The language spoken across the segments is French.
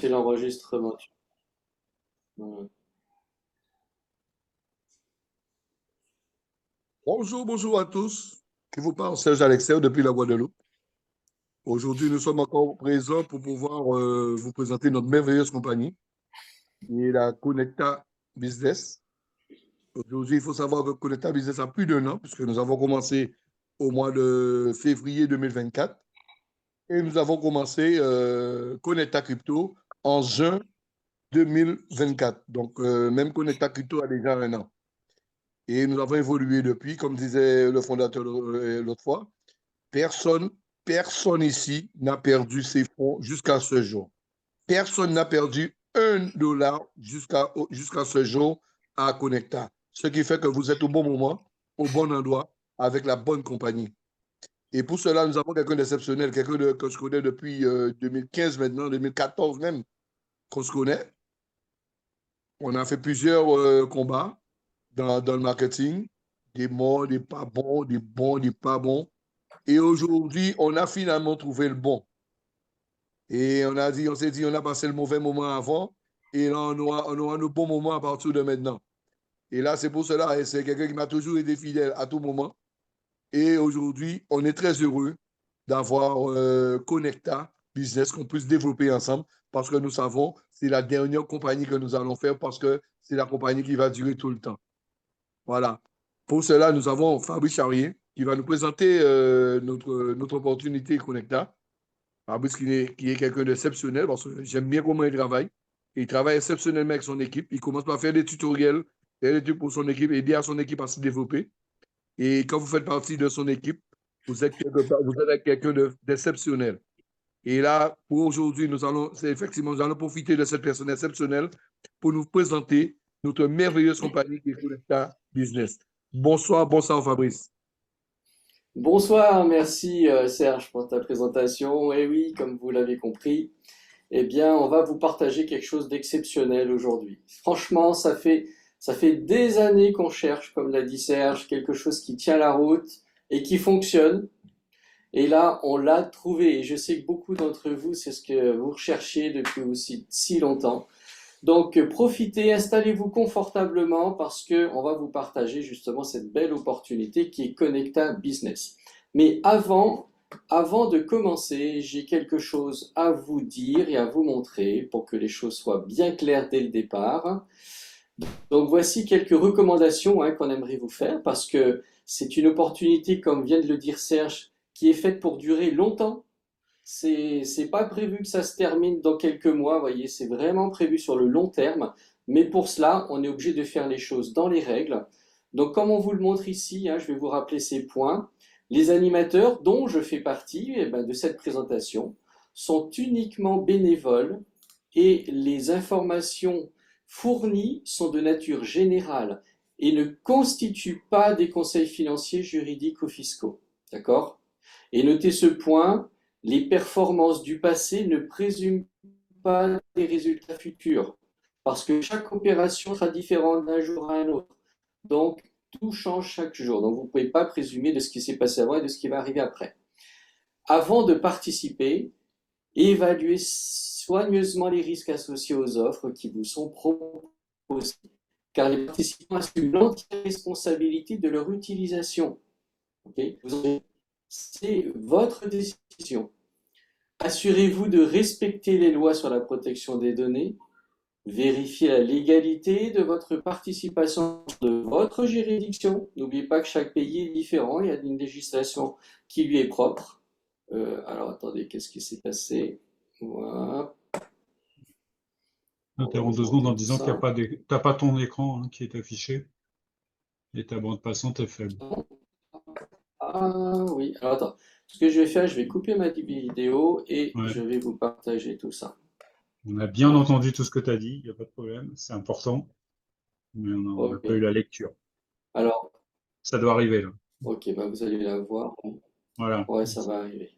C'est l'enregistrement. Voilà. Bonjour, bonjour à tous. Qui vous parle, Serge Alexer depuis la Guadeloupe. Aujourd'hui, nous sommes encore présents pour pouvoir vous présenter notre merveilleuse compagnie, qui est la Connecta Business. Aujourd'hui, il faut savoir que Connecta Business a plus d'un an, puisque nous avons commencé au mois de février 2024 et nous avons commencé Connecta Crypto en juin 2024. Donc, même Connecta Crypto a déjà un an. Et nous avons évolué depuis, comme disait le fondateur l'autre fois. Personne, personne ici n'a perdu ses fonds jusqu'à ce jour. Personne n'a perdu $1 jusqu'à ce jour à Connecta. Ce qui fait que vous êtes au bon moment, au bon endroit, avec la bonne compagnie. Et pour cela, nous avons quelqu'un d'exceptionnel, que je connais depuis 2015 maintenant, 2014 même, qu'on se connaît. On a fait plusieurs combats dans le marketing, des bons, des pas bons, des bons, des pas bons. Et aujourd'hui, on a finalement trouvé le bon. Et on s'est dit, on a passé le mauvais moment avant, et là, on aura nos bons moments à partir de maintenant. Et là, c'est pour cela, et c'est quelqu'un qui m'a toujours été fidèle à tout moment. Et aujourd'hui, on est très heureux d'avoir Connecta Business qu'on puisse développer ensemble parce que nous savons que c'est la dernière compagnie que nous allons faire parce que c'est la compagnie qui va durer tout le temps. Voilà. Pour cela, nous avons Fabrice Charrier qui va nous présenter notre opportunité Connecta. Fabrice qui est quelqu'un d'exceptionnel parce que j'aime bien comment il travaille. Il travaille exceptionnellement avec son équipe. Il commence par faire des tutoriels, faire des trucs pour son équipe, aider à son équipe à se développer. Et quand vous faites partie de son équipe, vous êtes avec quelqu'un d'exceptionnel. Et là, pour aujourd'hui, effectivement, nous allons profiter de cette personne exceptionnelle pour nous présenter notre merveilleuse compagnie qui est Connecta Business. Bonsoir, bonsoir Fabrice. Bonsoir, merci Serge pour ta présentation. Et oui, comme vous l'avez compris, eh bien, on va vous partager quelque chose d'exceptionnel aujourd'hui. Franchement, ça fait des années qu'on cherche, comme l'a dit Serge, quelque chose qui tient la route et qui fonctionne. Et là, on l'a trouvé. Et je sais que beaucoup d'entre vous, c'est ce que vous recherchiez depuis aussi si longtemps. Donc, profitez, installez-vous confortablement parce que on va vous partager justement cette belle opportunité qui est Connecta Business. Mais avant de commencer, j'ai quelque chose à vous dire et à vous montrer pour que les choses soient bien claires dès le départ. Donc, voici quelques recommandations qu'on aimerait vous faire parce que c'est une opportunité, comme vient de le dire Serge, qui est faite pour durer longtemps. C'est pas prévu que ça se termine dans quelques mois, vous voyez, c'est vraiment prévu sur le long terme. Mais pour cela, on est obligé de faire les choses dans les règles. Donc, comme on vous le montre ici, je vais vous rappeler ces points. Les animateurs dont je fais partie de cette présentation sont uniquement bénévoles et les informations fournies sont de nature générale et ne constituent pas des conseils financiers, juridiques ou fiscaux. D'accord? Et notez ce point, les performances du passé ne présument pas des résultats futurs, parce que chaque opération sera différente d'un jour à un autre. Donc, tout change chaque jour. Donc, vous ne pouvez pas présumer de ce qui s'est passé avant et de ce qui va arriver après. Avant de participer, évaluez soigneusement les risques associés aux offres qui vous sont proposées, car les participants assument l'entière responsabilité de leur utilisation. Okay? C'est votre décision. Assurez-vous de respecter les lois sur la protection des données. Vérifiez la légalité de votre participation de votre juridiction. N'oubliez pas que chaque pays est différent, il y a une législation qui lui est propre. Alors attendez, qu'est-ce qui s'est passé? Voilà. Interromps 2 secondes en disant qu'il n'y a pas t'as pas ton écran qui est affiché et ta bande passante est faible. Ah oui, alors attends. Ce que je vais faire, je vais couper ma vidéo et Ouais. je vais vous partager tout ça. On a bien entendu tout ce que tu as dit, il n'y a pas de problème, c'est important, mais on n'a pas eu la lecture. Alors, ça doit arriver là. Ok, vous allez la voir. Voilà. Ouais, ça va arriver.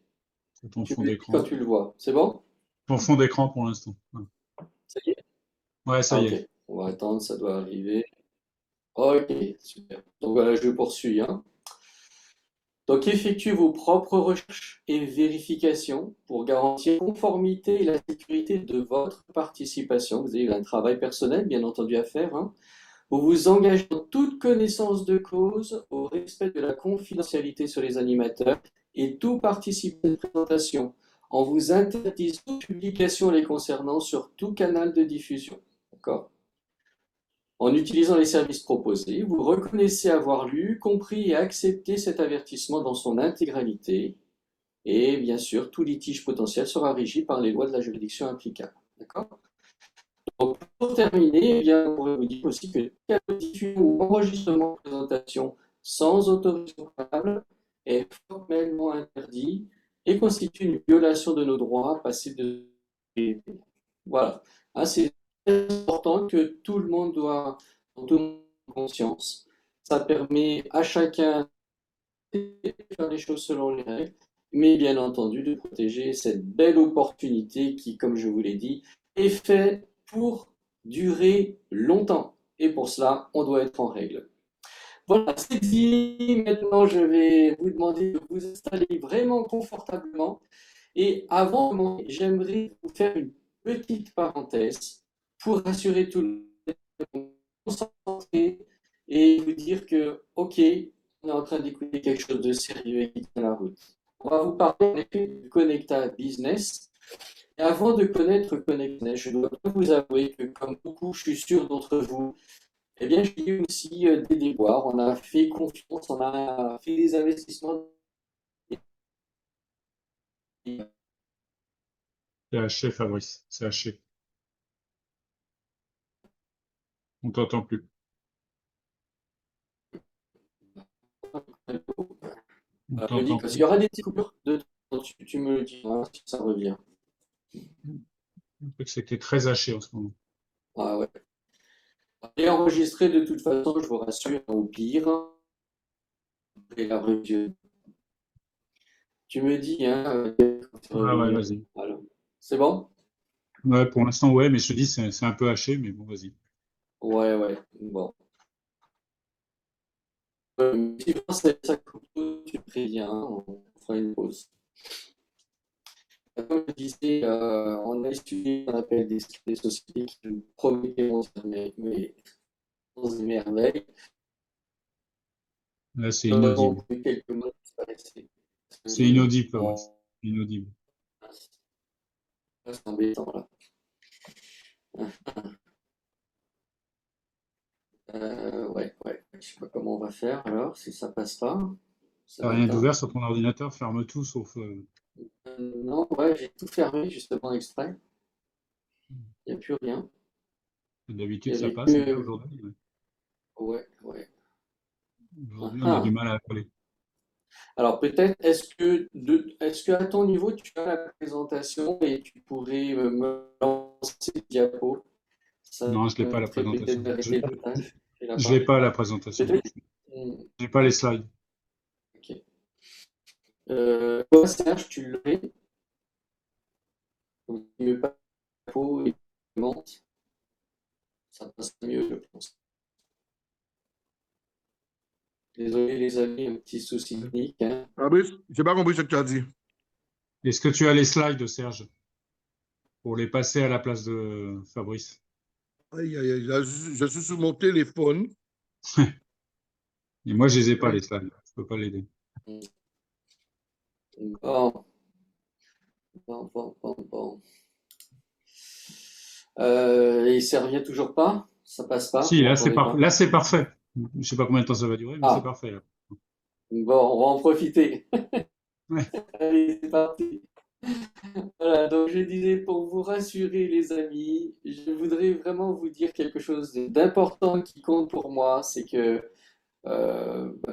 C'est ton Tu fond me dis d'écran. quand tu le vois. C'est bon? Ton fond d'écran pour l'instant. Ça y est? Ouais, ça y Ok. est. On va attendre, ça doit arriver. Ok, super. Donc voilà, je poursuis. Donc, effectuez vos propres recherches et vérifications pour garantir la conformité et la sécurité de votre participation. Vous avez un travail personnel, bien entendu, à faire, hein. Vous vous engagez en toute connaissance de cause au respect de la confidentialité sur les animateurs et tout participant à une présentation en vous interdisant toute publication les concernant sur tout canal de diffusion. D'accord? En utilisant les services proposés, vous reconnaissez avoir lu, compris et accepté cet avertissement dans son intégralité. Et bien sûr, tout litige potentiel sera régi par les lois de la juridiction applicable. D'accord? Donc, pour terminer, eh bien, on pourrait vous dire aussi que toute diffusion ou enregistrement de présentation sans autorisation préalable est formellement interdit et constitue une violation de nos droits passibles de. Voilà. Ah, c'est important que tout le monde doit en toute conscience. Ça permet à chacun de faire les choses selon les règles, mais bien entendu de protéger cette belle opportunité qui, comme je vous l'ai dit, est faite pour durer longtemps. Et pour cela, on doit être en règle. Voilà, c'est dit. Maintenant, je vais vous demander de vous installer vraiment confortablement. Et avant, j'aimerais vous faire une petite parenthèse pour rassurer tout le monde, concentrer et vous dire que, OK, on est en train d'écouter quelque chose de sérieux et qui tient la route. On va vous parler en effet du Connecta Business. Et avant de connaître Connecta, je dois vous avouer que, comme beaucoup, je suis sûr d'entre vous, eh bien, j'ai eu aussi des déboires. On a fait confiance, on a fait des investissements. C'est haché, Fabrice. C'est haché. On t'entend plus. On Je me dis t'entend qu'il plus. y aura des petites coupures de temps, tu me le dis hein, si ça revient. Le truc, c'est que t'es très haché en ce moment. Ah ouais. Et enregistré de toute façon, je vous rassure, au pire, et la review. Tu me dis, hein, quand tu Ah ouais, revenir. vas-y. Alors, c'est bon? Ouais, pour l'instant, ouais, mais je te dis, c'est un peu haché, mais bon, vas-y. Ouais, ouais. Bon. Si ça coupe tout, tu préviens, hein, on fera une pause. Comme je disais, on a étudié ce qu'on appelle des sociétés qui nous promettaient mais sans merveille. Là, c'est Nous avons inaudible. pris quelques mots qui disparaissaient. C'est inaudible, Fabrice. Bon, Inaudible. c'est embêtant là. Ouais, ouais. Je sais pas comment on va faire alors, si ça passe pas. Ça T'as va rien être d'ouvert sur ton ordinateur, ferme tout sauf. non, ouais, j'ai tout fermé justement exprès. Il n'y a plus rien. Il D'habitude, y ça avait passe, mais là, que. aujourd'hui, Ouais, ouais. Ah, aujourd'hui, on a du ah. mal à coller. Alors peut-être, est-ce que à ton niveau, tu as la présentation et tu pourrais me lancer le diapo? Ça Non, je l'ai pas, me la ferait présentation. peut-être arrêter le tâche. Tu l'as Je l'ai pas? pas, la présentation. Peut-être. Hmm, J'ai pas les slides. ok. Toi, Serge, tu l'aurais? Donc, tu mets pas le diapo et tu montes. Ça passe mieux, je pense. Désolé les amis, un petit souci technique, hein. Fabrice, j'ai pas compris ce que tu as dit. Est-ce que tu as les slides, Serge, pour les passer à la place de Fabrice? Aïe, aïe, aïe, je suis sur mon téléphone. Et moi, je les ai pas, Hein. les slides. Je peux pas l'aider. Bon, bon. Et ça revient toujours pas? Ça passe pas? Si, Vous là, c'est m'entendez parfait. pas? Là, c'est parfait. Je sais pas combien de temps ça va durer, mais c'est Ah, parfait, là. bon, on va en profiter. Ouais. Allez, c'est parti. Voilà, donc je disais pour vous rassurer les amis, je voudrais vraiment vous dire quelque chose d'important qui compte pour moi, c'est que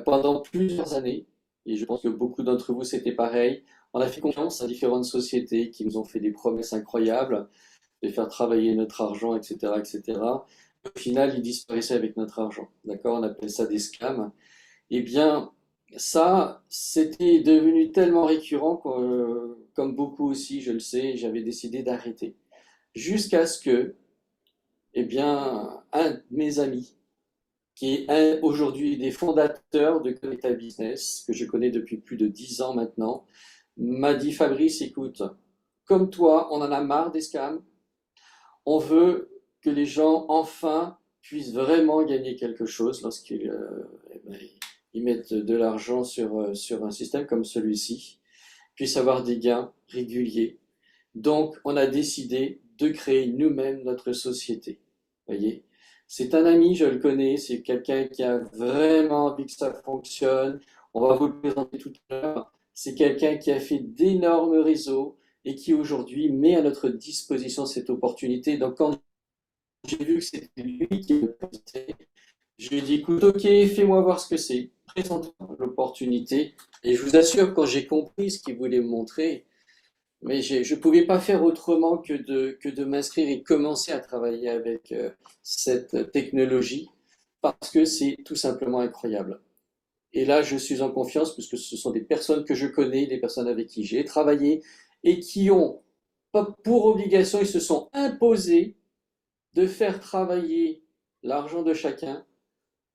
pendant plusieurs années, et je pense que beaucoup d'entre vous c'était pareil, on a fait confiance à différentes sociétés qui nous ont fait des promesses incroyables de faire travailler notre argent, etc., etc. Au final, ils disparaissaient avec notre argent. D'accord? On appelle ça des scams. Eh bien, ça, c'était devenu tellement récurrent que, comme beaucoup aussi, je le sais, j'avais décidé d'arrêter. Jusqu'à ce que, eh bien, un de mes amis qui est aujourd'hui des fondateurs de Connecta Business, que je connais depuis plus de 10 ans maintenant, m'a dit: Fabrice, écoute, comme toi, on en a marre des scams. On veut que les gens, enfin, puissent vraiment gagner quelque chose lorsqu'ils ils mettent de l'argent sur un système comme celui-ci, puissent avoir des gains réguliers. Donc, on a décidé de créer nous-mêmes notre société. Voyez, c'est un ami, je le connais, c'est quelqu'un qui a vraiment envie que ça fonctionne. On va vous le présenter tout à l'heure. C'est quelqu'un qui a fait d'énormes réseaux et qui aujourd'hui met à notre disposition cette opportunité. Donc, quand j'ai vu que c'était lui qui le présentait, je lui ai dit: écoute, ok, fais-moi voir ce que c'est, présente-moi l'opportunité. Et je vous assure, quand j'ai compris ce qu'il voulait me montrer, mais je ne pouvais pas faire autrement que de m'inscrire et commencer à travailler avec cette technologie parce que c'est tout simplement incroyable. Et là, je suis en confiance puisque ce sont des personnes que je connais, des personnes avec qui j'ai travaillé et qui ont, pas pour obligation, ils se sont imposés de faire travailler l'argent de chacun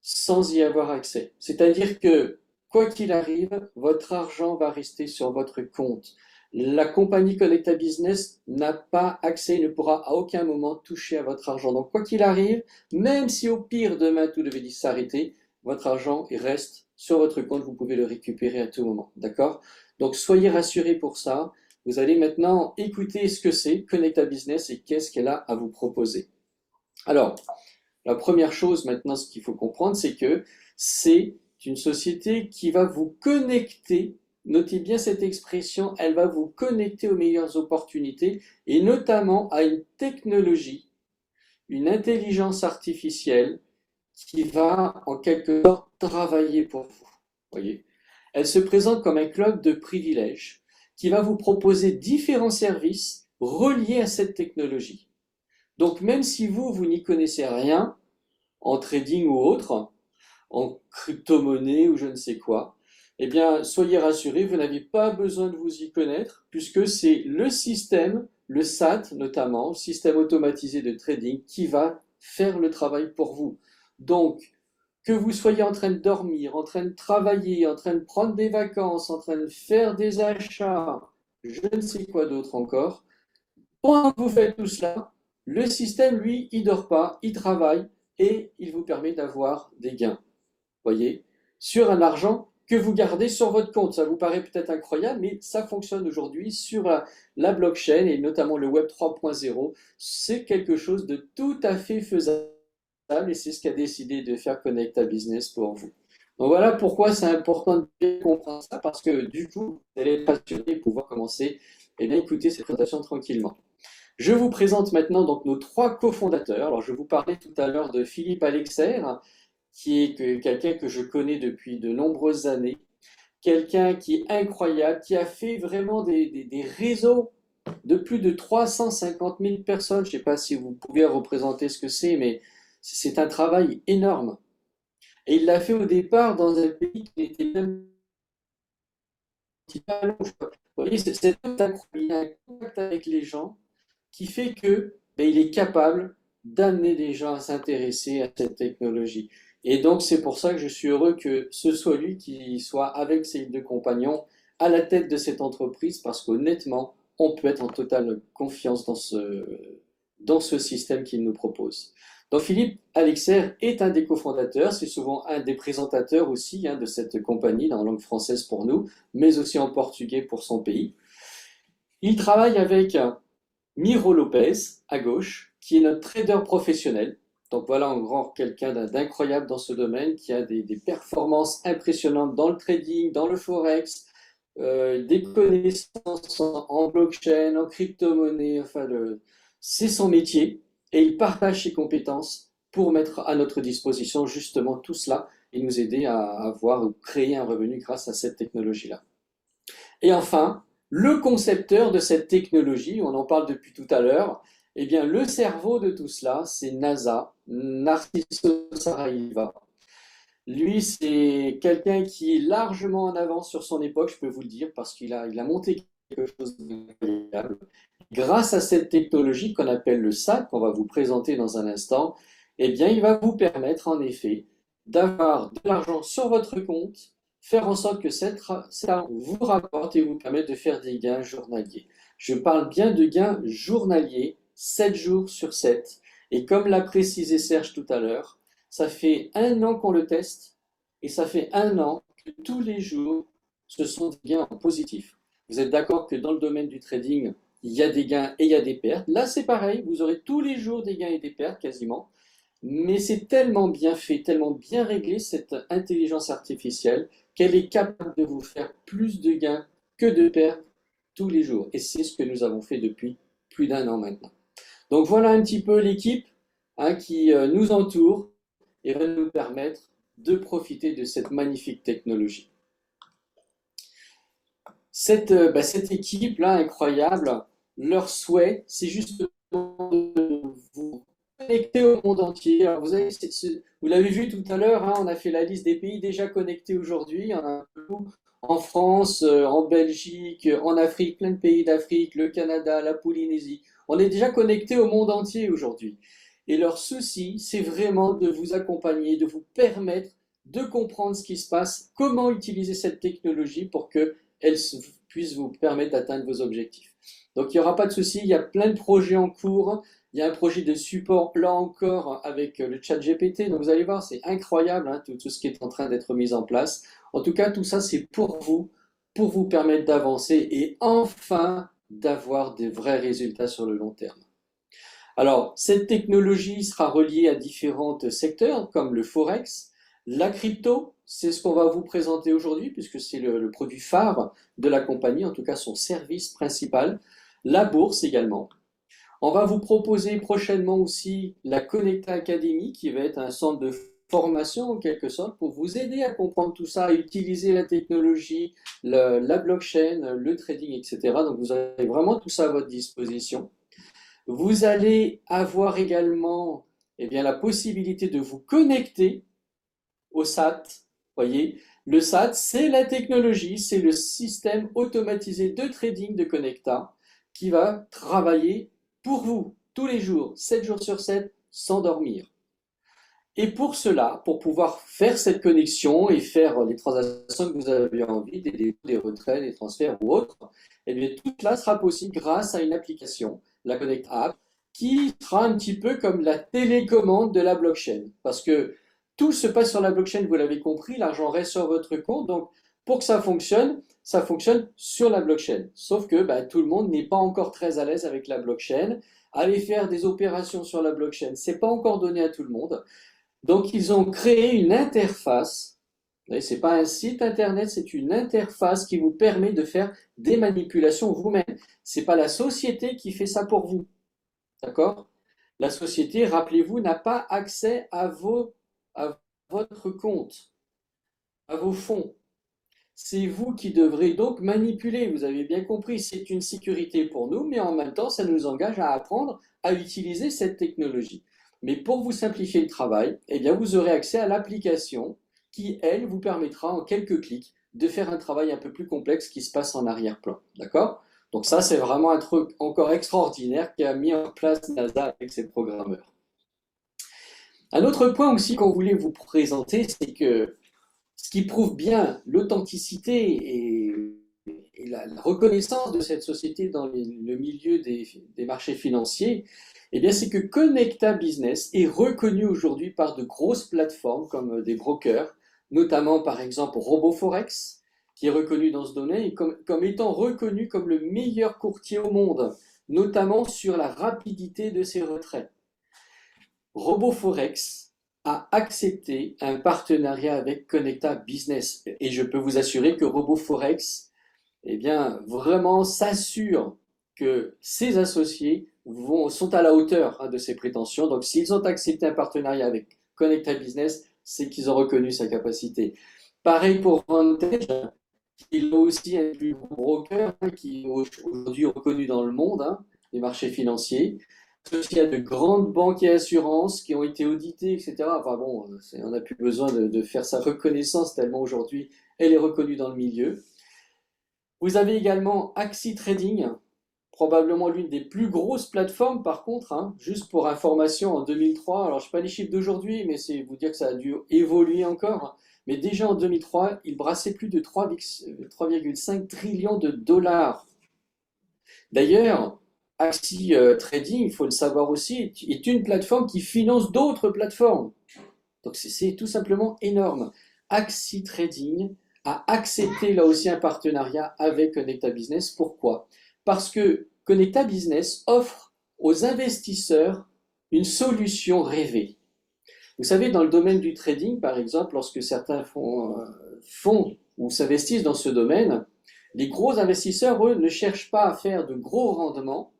sans y avoir accès. C'est-à-dire que, quoi qu'il arrive, votre argent va rester sur votre compte. La compagnie Connecta Business n'a pas accès, ne pourra à aucun moment toucher à votre argent. Donc, quoi qu'il arrive, même si au pire demain tout devait s'arrêter, votre argent il reste sur votre compte, vous pouvez le récupérer à tout moment. D'accord? Donc, soyez rassurés pour ça. Vous allez maintenant écouter ce que c'est Connecta Business et qu'est-ce qu'elle a à vous proposer. Alors, la première chose maintenant, ce qu'il faut comprendre, c'est que c'est une société qui va vous connecter, notez bien cette expression, elle va vous connecter aux meilleures opportunités et notamment à une technologie, une intelligence artificielle qui va en quelque sorte travailler pour vous. Voyez, elle se présente comme un club de privilèges qui va vous proposer différents services reliés à cette technologie. Donc même si vous n'y connaissez rien, en trading ou autre, en crypto-monnaie ou je ne sais quoi, eh bien, soyez rassurés, vous n'avez pas besoin de vous y connaître, puisque c'est le système, le SAT notamment, le système automatisé de trading, qui va faire le travail pour vous. Donc, que vous soyez en train de dormir, en train de travailler, en train de prendre des vacances, en train de faire des achats, je ne sais quoi d'autre encore, pendant que vous faites tout cela, le système, lui, il ne dort pas, il travaille et il vous permet d'avoir des gains. Voyez, sur un argent que vous gardez sur votre compte. Ça vous paraît peut-être incroyable, mais ça fonctionne aujourd'hui sur la blockchain et notamment le Web 3.0. C'est quelque chose de tout à fait faisable et c'est ce qu'a décidé de faire Connecta Business pour vous. Donc voilà pourquoi c'est important de bien comprendre ça, parce que du coup, vous allez être passionné et pouvoir commencer et bien écouter cette présentation tranquillement. Je vous présente maintenant donc nos trois cofondateurs. Alors, je vous parlais tout à l'heure de Philippe Alexer, qui est quelqu'un que je connais depuis de nombreuses années, quelqu'un qui est incroyable, qui a fait vraiment des réseaux de plus de 350 000 personnes. Je ne sais pas si vous pouvez représenter ce que c'est, mais c'est un travail énorme. Et il l'a fait au départ dans un pays qui n'était même pas long. Vous voyez, c'est un contact avec les gens qui fait que il est capable d'amener des gens à s'intéresser à cette technologie. Et donc, c'est pour ça que je suis heureux que ce soit lui qui soit avec ses deux compagnons à la tête de cette entreprise, parce qu'honnêtement, on peut être en totale confiance dans ce système qu'il nous propose. Donc, Philippe Alexer est un des cofondateurs, c'est souvent un des présentateurs aussi de cette compagnie en langue française pour nous, mais aussi en portugais pour son pays. Il travaille avec Miro Lopez, à gauche, qui est notre trader professionnel. Donc voilà encore quelqu'un d'incroyable dans ce domaine, qui a des performances impressionnantes dans le trading, dans le forex, des connaissances en blockchain, en crypto-monnaie, enfin c'est son métier, et il partage ses compétences pour mettre à notre disposition justement tout cela et nous aider à avoir ou créer un revenu grâce à cette technologie-là. Et enfin, le concepteur de cette technologie, on en parle depuis tout à l'heure, eh bien, le cerveau de tout cela, c'est NASA, Narciso Saraiva. Lui, c'est quelqu'un qui est largement en avance sur son époque, je peux vous le dire, parce qu'il a monté quelque chose d'incroyable. Grâce à cette technologie qu'on appelle le SAT, qu'on va vous présenter dans un instant, eh bien, il va vous permettre en effet d'avoir de l'argent sur votre compte, faire en sorte que ça vous rapporte et vous permette de faire des gains journaliers. Je parle bien de gains journaliers, 7 jours sur 7. Et comme l'a précisé Serge tout à l'heure, ça fait 1 an qu'on le teste et ça fait 1 an que tous les jours, ce sont des gains positifs. Vous êtes d'accord que dans le domaine du trading, il y a des gains et il y a des pertes. Là, c'est pareil, vous aurez tous les jours des gains et des pertes quasiment. Mais c'est tellement bien fait, tellement bien réglé, cette intelligence artificielle, qu'elle est capable de vous faire plus de gains que de pertes tous les jours. Et c'est ce que nous avons fait depuis plus d'1 an maintenant. Donc voilà un petit peu l'équipe qui nous entoure et va nous permettre de profiter de cette magnifique technologie. Cette équipe-là, incroyable, leur souhait, c'est justement de vous connecter au monde entier. Alors vous l'avez vu tout à l'heure, on a fait la liste des pays déjà connectés aujourd'hui. Il y en a un peu en France, en Belgique, en Afrique, plein de pays d'Afrique, le Canada, la Polynésie. On est déjà connectés au monde entier aujourd'hui. Et leur souci, c'est vraiment de vous accompagner, de vous permettre de comprendre ce qui se passe, comment utiliser cette technologie pour qu'elle puisse vous permettre d'atteindre vos objectifs. Donc il n'y aura pas de souci, il y a plein de projets en cours. Il y a un projet de support, là encore, avec le chat GPT. Donc vous allez voir, c'est incroyable tout ce qui est en train d'être mis en place. En tout cas, tout ça, c'est pour vous permettre d'avancer et enfin d'avoir des vrais résultats sur le long terme. Alors, cette technologie sera reliée à différents secteurs, comme le Forex, la crypto, c'est ce qu'on va vous présenter aujourd'hui, puisque c'est le produit phare de la compagnie, en tout cas son service principal, la bourse également. On va vous proposer prochainement aussi la Connecta Academy, qui va être un centre de formation en quelque sorte pour vous aider à comprendre tout ça, à utiliser la technologie, la blockchain, le trading, etc. Donc vous avez vraiment tout ça à votre disposition. Vous allez avoir également la possibilité de vous connecter au SAT. Voyez, le SAT, c'est la technologie, c'est le système automatisé de trading de Connecta qui va travailler pour vous tous les jours, 7 jours sur 7, sans dormir. Et pour cela, pour pouvoir faire cette connexion et faire les transactions que vous avez envie, des retraits, des transferts ou autres, tout cela sera possible grâce à une application, la Connect App, qui sera un petit peu comme la télécommande de la blockchain. Parce que tout se passe sur la blockchain, vous l'avez compris, l'argent reste sur votre compte. Donc, pour que ça fonctionne sur la blockchain. Sauf que tout le monde n'est pas encore très à l'aise avec la blockchain. Aller faire des opérations sur la blockchain, c'est pas encore donné à tout le monde. Donc, ils ont créé une interface. Ce n'est pas un site internet, c'est une interface qui vous permet de faire des manipulations vous-même. Ce n'est pas la société qui fait ça pour vous. D'accord? La société, rappelez-vous, n'a pas accès à votre compte, à vos fonds. C'est vous qui devrez donc manipuler. Vous avez bien compris, c'est une sécurité pour nous, mais en même temps, ça nous engage à apprendre à utiliser cette technologie. Mais pour vous simplifier le travail, vous aurez accès à l'application qui, elle, vous permettra en quelques clics de faire un travail un peu plus complexe qui se passe en arrière-plan. D'accord? Donc ça, c'est vraiment un truc encore extraordinaire qu'a mis en place NASA avec ses programmeurs. Un autre point aussi qu'on voulait vous présenter, c'est que ce qui prouve bien l'authenticité et la reconnaissance de cette société dans le milieu des marchés financiers, c'est que Connecta Business est reconnu aujourd'hui par de grosses plateformes comme des brokers, notamment par exemple RoboForex, qui est reconnu dans ce domaine et comme étant reconnu comme le meilleur courtier au monde, notamment sur la rapidité de ses retraits. RoboForex a accepté un partenariat avec Connecta Business. Et je peux vous assurer que RoboForex, vraiment s'assure que ses associés sont à la hauteur de ses prétentions. Donc, s'ils ont accepté un partenariat avec Connecta Business, c'est qu'ils ont reconnu sa capacité. Pareil pour Vantage, il a aussi un plus gros broker qui est aujourd'hui reconnu dans le monde, des marchés financiers. Il y a de grandes banques et assurances qui ont été auditées, etc. Enfin bon, on n'a plus besoin de faire sa reconnaissance tellement aujourd'hui elle est reconnue dans le milieu. Vous avez également Axi Trading, probablement l'une des plus grosses plateformes par contre, hein, juste pour information, en 2003, alors je ne sais pas les chiffres d'aujourd'hui, mais c'est vous dire que ça a dû évoluer encore, mais déjà en 2003, il brassait plus de 3,5 trillions de dollars. D'ailleurs, Axie Trading, il faut le savoir aussi, est une plateforme qui finance d'autres plateformes. Donc c'est tout simplement énorme. Axie Trading a accepté là aussi un partenariat avec Connecta Business. Pourquoi? Parce que Connecta Business offre aux investisseurs une solution rêvée. Vous savez, dans le domaine du trading, par exemple, lorsque certains font ou s'investissent dans ce domaine, les gros investisseurs, eux, ne cherchent pas à faire de gros rendements.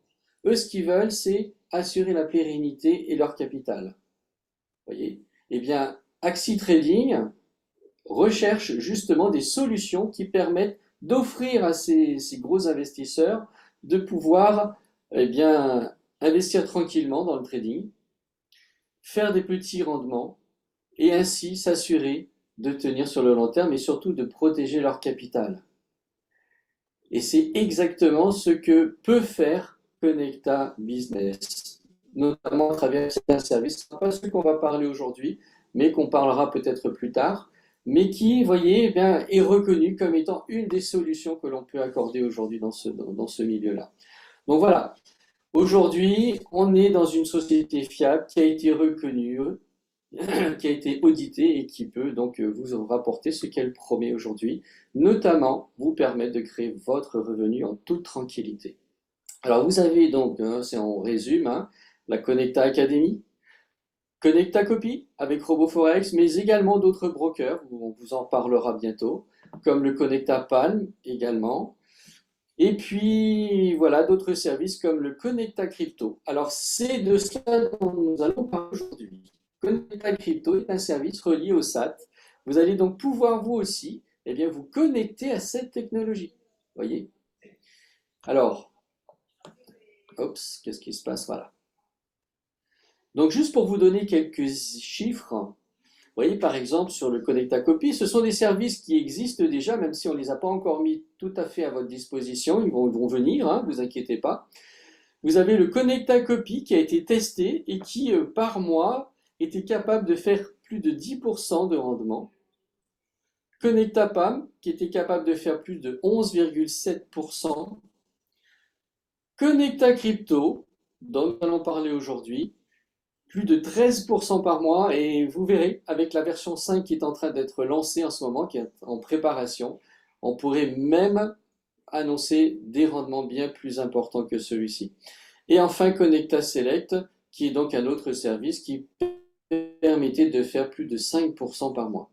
Eux, ce qu'ils veulent, c'est assurer la pérennité et leur capital. Vous voyez? Eh bien, Axie Trading recherche justement des solutions qui permettent d'offrir à ces gros investisseurs de pouvoir eh bien, investir tranquillement dans le trading, faire des petits rendements et ainsi s'assurer de tenir sur le long terme et surtout de protéger leur capital. Et c'est exactement ce que peut faire Connecta Business, notamment à travers certains services. Ce ne sera pas ce qu'on va parler aujourd'hui, mais qu'on parlera peut-être plus tard, mais qui, vous voyez, eh bien, est reconnu comme étant une des solutions que l'on peut accorder aujourd'hui dans ce milieu-là. Donc voilà, aujourd'hui, on est dans une société fiable qui a été reconnue, qui a été auditée et qui peut donc vous rapporter ce qu'elle promet aujourd'hui, notamment vous permettre de créer votre revenu en toute tranquillité. Alors vous avez donc, si on résume, la Connecta Academy, Connecta Copy avec RoboForex, mais également d'autres brokers, on vous en parlera bientôt, comme le Connecta Palm également. Et puis voilà, d'autres services comme le Connecta Crypto. Alors c'est de cela dont nous allons parler aujourd'hui. Connecta Crypto est un service relié au SAT. Vous allez donc pouvoir vous aussi eh bien, vous connecter à cette technologie. Voyez? Alors, qu'est-ce qui se passe? Voilà. Donc juste pour vous donner quelques chiffres, vous voyez par exemple sur le Connecta Copy, ce sont des services qui existent déjà, même si on ne les a pas encore mis tout à fait à votre disposition, ils vont venir, ne vous inquiétez pas. Vous avez le Connecta Copy qui a été testé et qui, par mois, était capable de faire plus de 10% de rendement. Connecta PAM qui était capable de faire plus de 11,7%. Connecta Crypto, dont nous allons parler aujourd'hui, plus de 13% par mois, et vous verrez, avec la version 5 qui est en train d'être lancée en ce moment, qui est en préparation, on pourrait même annoncer des rendements bien plus importants que celui-ci. Et enfin, Connecta Select, qui est donc un autre service qui permettait de faire plus de 5% par mois.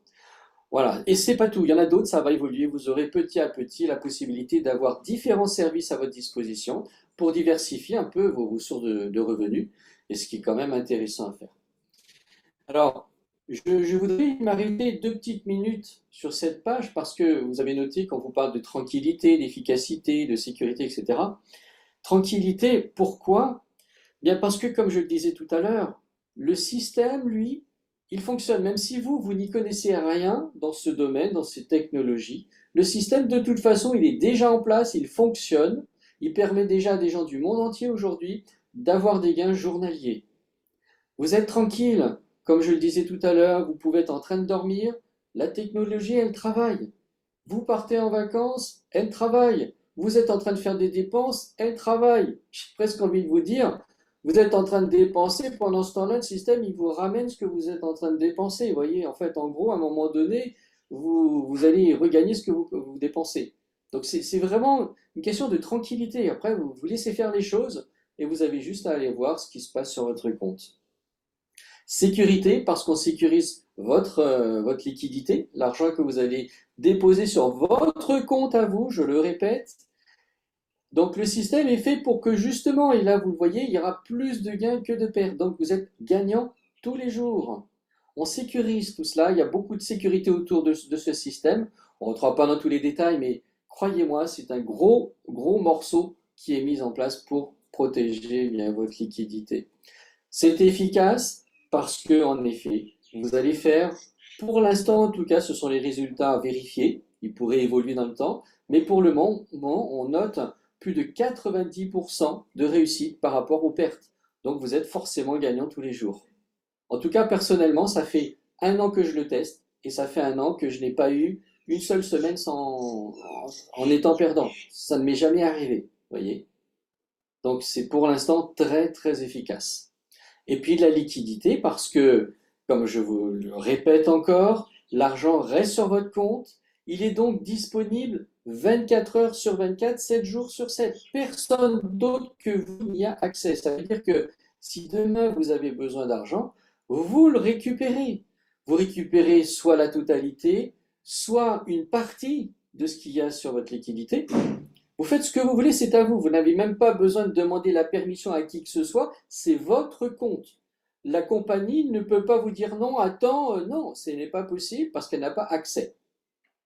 Voilà, et c'est pas tout, il y en a d'autres, ça va évoluer, vous aurez petit à petit la possibilité d'avoir différents services à votre disposition pour diversifier un peu vos sources de revenus, et ce qui est quand même intéressant à faire. Alors, je voudrais m'arrêter 2 petites minutes sur cette page parce que vous avez noté quand vous parle de tranquillité, d'efficacité, de sécurité, etc. Tranquillité, pourquoi? Bien parce que, comme je le disais tout à l'heure, le système, lui, il fonctionne. Même si vous n'y connaissez rien dans ce domaine, dans ces technologies, le système, de toute façon, il est déjà en place, il fonctionne, il permet déjà à des gens du monde entier aujourd'hui d'avoir des gains journaliers. Vous êtes tranquille, comme je le disais tout à l'heure, vous pouvez être en train de dormir, la technologie, elle travaille. Vous partez en vacances, elle travaille. Vous êtes en train de faire des dépenses, elle travaille. J'ai presque envie de vous dire, vous êtes en train de dépenser, pendant ce temps-là, le système, il vous ramène ce que vous êtes en train de dépenser. Vous voyez, en fait, en gros, à un moment donné, vous allez regagner ce que vous dépensez. Donc, c'est vraiment une question de tranquillité. Après, vous laissez faire les choses et vous avez juste à aller voir ce qui se passe sur votre compte. Sécurité, parce qu'on sécurise votre liquidité, l'argent que vous allez déposer sur votre compte à vous, je le répète. Donc le système est fait pour que justement, et là vous le voyez, il y aura plus de gains que de pertes. Donc vous êtes gagnant tous les jours. On sécurise tout cela, il y a beaucoup de sécurité autour de ce système. On ne rentrera pas dans tous les détails, mais croyez-moi, c'est un gros morceau qui est mis en place pour protéger bien votre liquidité. C'est efficace parce que, en effet, vous allez faire, pour l'instant en tout cas, ce sont les résultats vérifiés, ils pourraient évoluer dans le temps, mais pour le moment, on note plus de 90% de réussite par rapport aux pertes. Donc vous êtes forcément gagnant tous les jours. En tout cas, personnellement, ça fait 1 an que je le teste et ça fait 1 an que je n'ai pas eu une seule semaine en étant perdant. Ça ne m'est jamais arrivé, voyez. Donc c'est pour l'instant très très efficace. Et puis la liquidité parce que, comme je vous le répète encore, l'argent reste sur votre compte. Il est donc disponible 24 heures sur 24, 7 jours sur 7. Personne d'autre que vous n'y a accès. Ça veut dire que si demain vous avez besoin d'argent, vous le récupérez. Vous récupérez soit la totalité, soit une partie de ce qu'il y a sur votre liquidité. Vous faites ce que vous voulez, c'est à vous. Vous n'avez même pas besoin de demander la permission à qui que ce soit. C'est votre compte. La compagnie ne peut pas vous dire non, attends, non, ce n'est pas possible parce qu'elle n'a pas accès.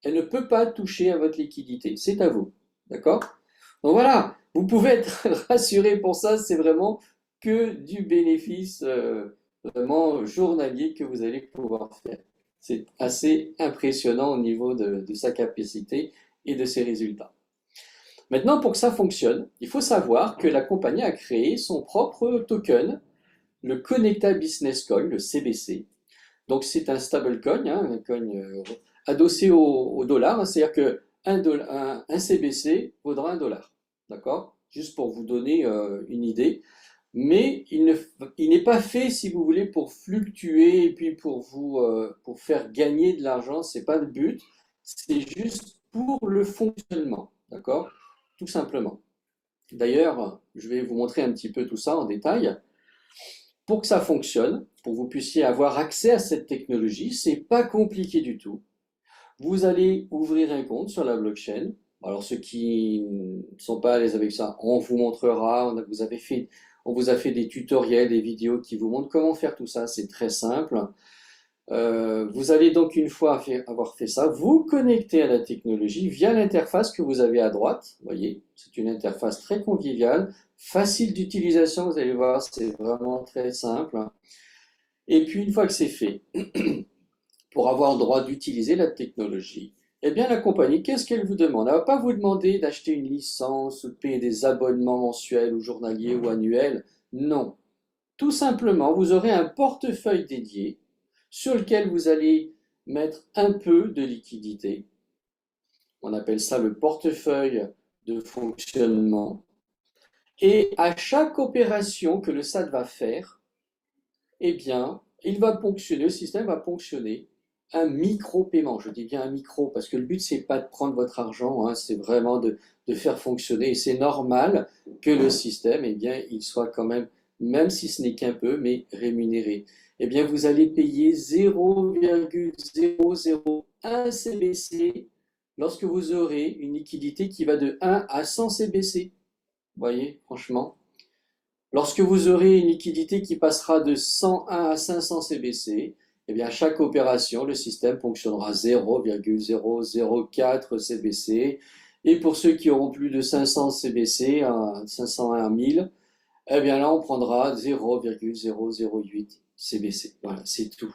Elle ne peut pas toucher à votre liquidité. C'est à vous. D'accord? Donc voilà, vous pouvez être rassuré pour ça. C'est vraiment que du bénéfice vraiment journalier que vous allez pouvoir faire. C'est assez impressionnant au niveau de sa capacité et de ses résultats. Maintenant, pour que ça fonctionne, il faut savoir que la compagnie a créé son propre token, le Connecta Business Coin, le CBC. Donc c'est un stablecoin, un coin adossé au dollar, c'est-à-dire que un CBC vaudra $1, d'accord? Juste pour vous donner une idée. Mais il n'est pas fait, si vous voulez, pour fluctuer et puis pour faire gagner de l'argent, c'est pas le but. C'est juste pour le fonctionnement, d'accord? Tout simplement. D'ailleurs, je vais vous montrer un petit peu tout ça en détail. Pour que ça fonctionne, pour que vous puissiez avoir accès à cette technologie, c'est pas compliqué du tout. Vous allez ouvrir un compte sur la blockchain. Alors ceux qui ne sont pas à l'aise avec ça, on vous montrera, on vous a fait des tutoriels, des vidéos qui vous montrent comment faire tout ça, c'est très simple. Vous allez donc, une fois avoir fait ça, vous connecter à la technologie via l'interface que vous avez à droite. Vous voyez, c'est une interface très conviviale, facile d'utilisation, vous allez voir, c'est vraiment très simple. Et puis, une fois que c'est fait, pour avoir le droit d'utiliser la technologie, eh bien, la compagnie, qu'est-ce qu'elle vous demande? Elle ne va pas vous demander d'acheter une licence ou de payer des abonnements mensuels ou journaliers ou annuels. Non. Tout simplement, vous aurez un portefeuille dédié sur lequel vous allez mettre un peu de liquidité. On appelle ça le portefeuille de fonctionnement. Et à chaque opération que le SAT va faire, eh bien, le système va ponctionner un micro-paiement. Je dis bien un micro, parce que le but, c'est pas de prendre votre argent, c'est vraiment de faire fonctionner. Et c'est normal que le système, eh bien, il soit quand même si ce n'est qu'un peu, mais rémunéré. Eh bien, vous allez payer 0,001 CBC lorsque vous aurez une liquidité qui va de 1 à 100 CBC. Vous voyez, franchement. Lorsque vous aurez une liquidité qui passera de 101 à 500 CBC, eh bien, à chaque opération, le système fonctionnera 0,004 CBC. Et pour ceux qui auront plus de 500 CBC, 501 à 1000, eh bien là, on prendra 0,008 CBC. Voilà, c'est tout.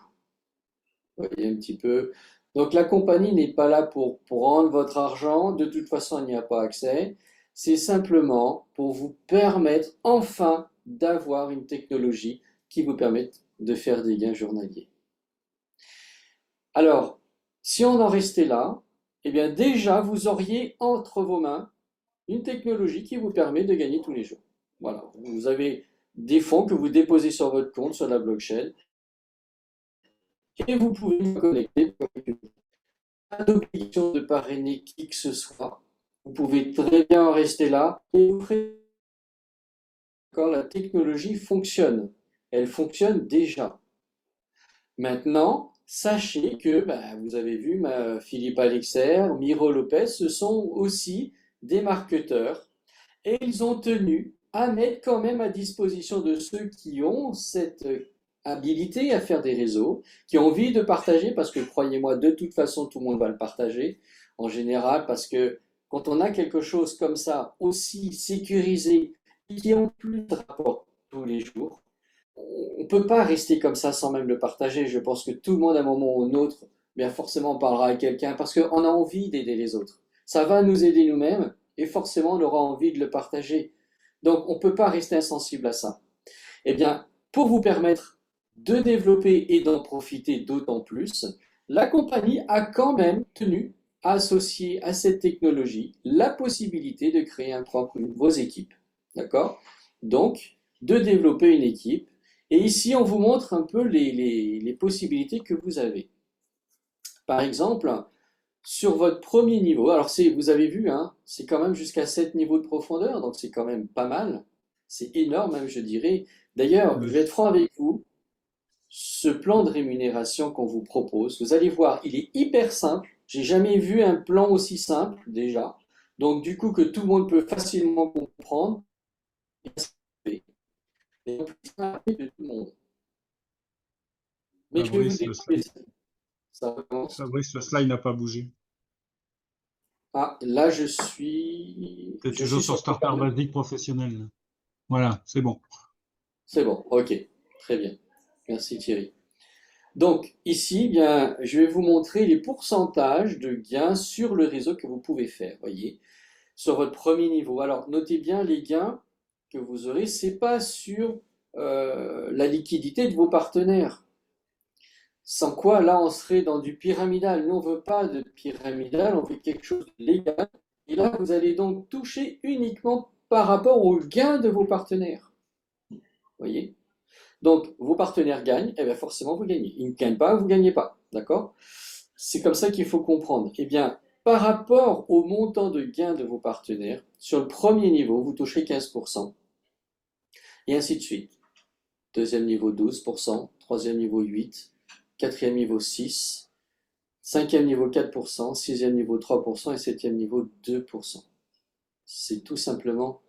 Vous voyez un petit peu. Donc la compagnie n'est pas là pour rendre votre argent. De toute façon, elle n'y a pas accès. C'est simplement pour vous permettre enfin d'avoir une technologie qui vous permette de faire des gains journaliers. Alors, si on en restait là, eh bien déjà, vous auriez entre vos mains une technologie qui vous permet de gagner tous les jours. Voilà, vous avez des fonds que vous déposez sur votre compte, sur la blockchain, et vous pouvez vous connecter. Pas d'obligation de parrainer qui que ce soit. Vous pouvez très bien en rester là et vous ferez. La technologie fonctionne. Elle fonctionne déjà. Maintenant, sachez que vous avez vu, Philippe Alexer, Miro Lopez, ce sont aussi des marketeurs et ils ont tenu à mettre quand même à disposition de ceux qui ont cette habilité à faire des réseaux, qui ont envie de partager, parce que croyez-moi, de toute façon, tout le monde va le partager, en général, parce que quand on a quelque chose comme ça, aussi sécurisé, qui en plus rapporte tous les jours, on ne peut pas rester comme ça sans même le partager. Je pense que tout le monde, à un moment ou un autre, bien forcément, parlera à quelqu'un, parce qu'on a envie d'aider les autres. Ça va nous aider nous-mêmes, et forcément on aura envie de le partager. Donc on ne peut pas rester insensible à ça. Eh bien, pour vous permettre de développer et d'en profiter d'autant plus, la compagnie a quand même tenu à associer à cette technologie la possibilité de créer vos équipes. D'accord? Donc, de développer une équipe. Et ici, on vous montre un peu les possibilités que vous avez. Par exemple, sur votre premier niveau, alors vous avez vu, hein, c'est quand même jusqu'à 7 niveaux de profondeur, donc c'est quand même pas mal. C'est énorme, même, je dirais. D'ailleurs, je vais être franc avec vous, ce plan de rémunération qu'on vous propose, vous allez voir, il est hyper simple. J'ai jamais vu un plan aussi simple, déjà. Donc, du coup, que tout le monde peut facilement comprendre. Et en plus, ça de tout le monde. Mais je vais vous Fabrice, découper ça. Ça recommence. Fabrice, le slide n'a pas bougé. Ah, là, Tu es je toujours suis sur sur le Starter Basic professionnel, là. Voilà, c'est bon. C'est bon, ok, très bien. Merci Thierry. Donc ici, bien, je vais vous montrer les pourcentages de gains sur le réseau que vous pouvez faire. Voyez, sur votre premier niveau. Alors notez bien les gains que vous aurez. C'est pas sur la liquidité de vos partenaires. Sans quoi, là, on serait dans du pyramidal. Nous, on ne veut pas de pyramidal, on veut quelque chose de légal. Et là, vous allez donc toucher uniquement par rapport aux gains de vos partenaires. Voyez? Donc, vos partenaires gagnent, et bien forcément, vous gagnez. Ils ne gagnent pas, vous ne gagnez pas. D'accord? C'est comme ça qu'il faut comprendre. Eh bien, par rapport au montant de gain de vos partenaires, sur le premier niveau, vous toucherez 15%. Et ainsi de suite. Deuxième niveau, 12%. Troisième niveau, 8%. Quatrième niveau, 6%. Cinquième niveau, 4%. Sixième niveau, 3%. Et septième niveau, 2%. C'est tout simplement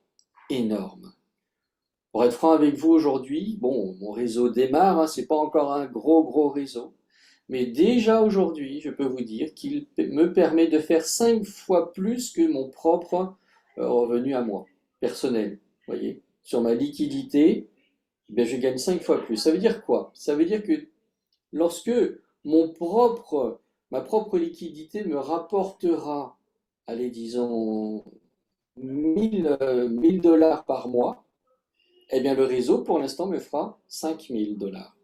énorme. Pour être franc avec vous aujourd'hui, bon, mon réseau démarre, hein, c'est pas encore un gros réseau, mais déjà aujourd'hui, je peux vous dire qu'il me permet de faire 5 fois plus que mon propre revenu à moi, personnel. Vous voyez, sur ma liquidité, eh bien, je gagne 5 fois plus. Ça veut dire quoi? Ça veut dire que lorsque ma propre liquidité me rapportera, allez, disons, 1000 dollars par mois, eh bien, le réseau, pour l'instant, me fera 5000 dollars.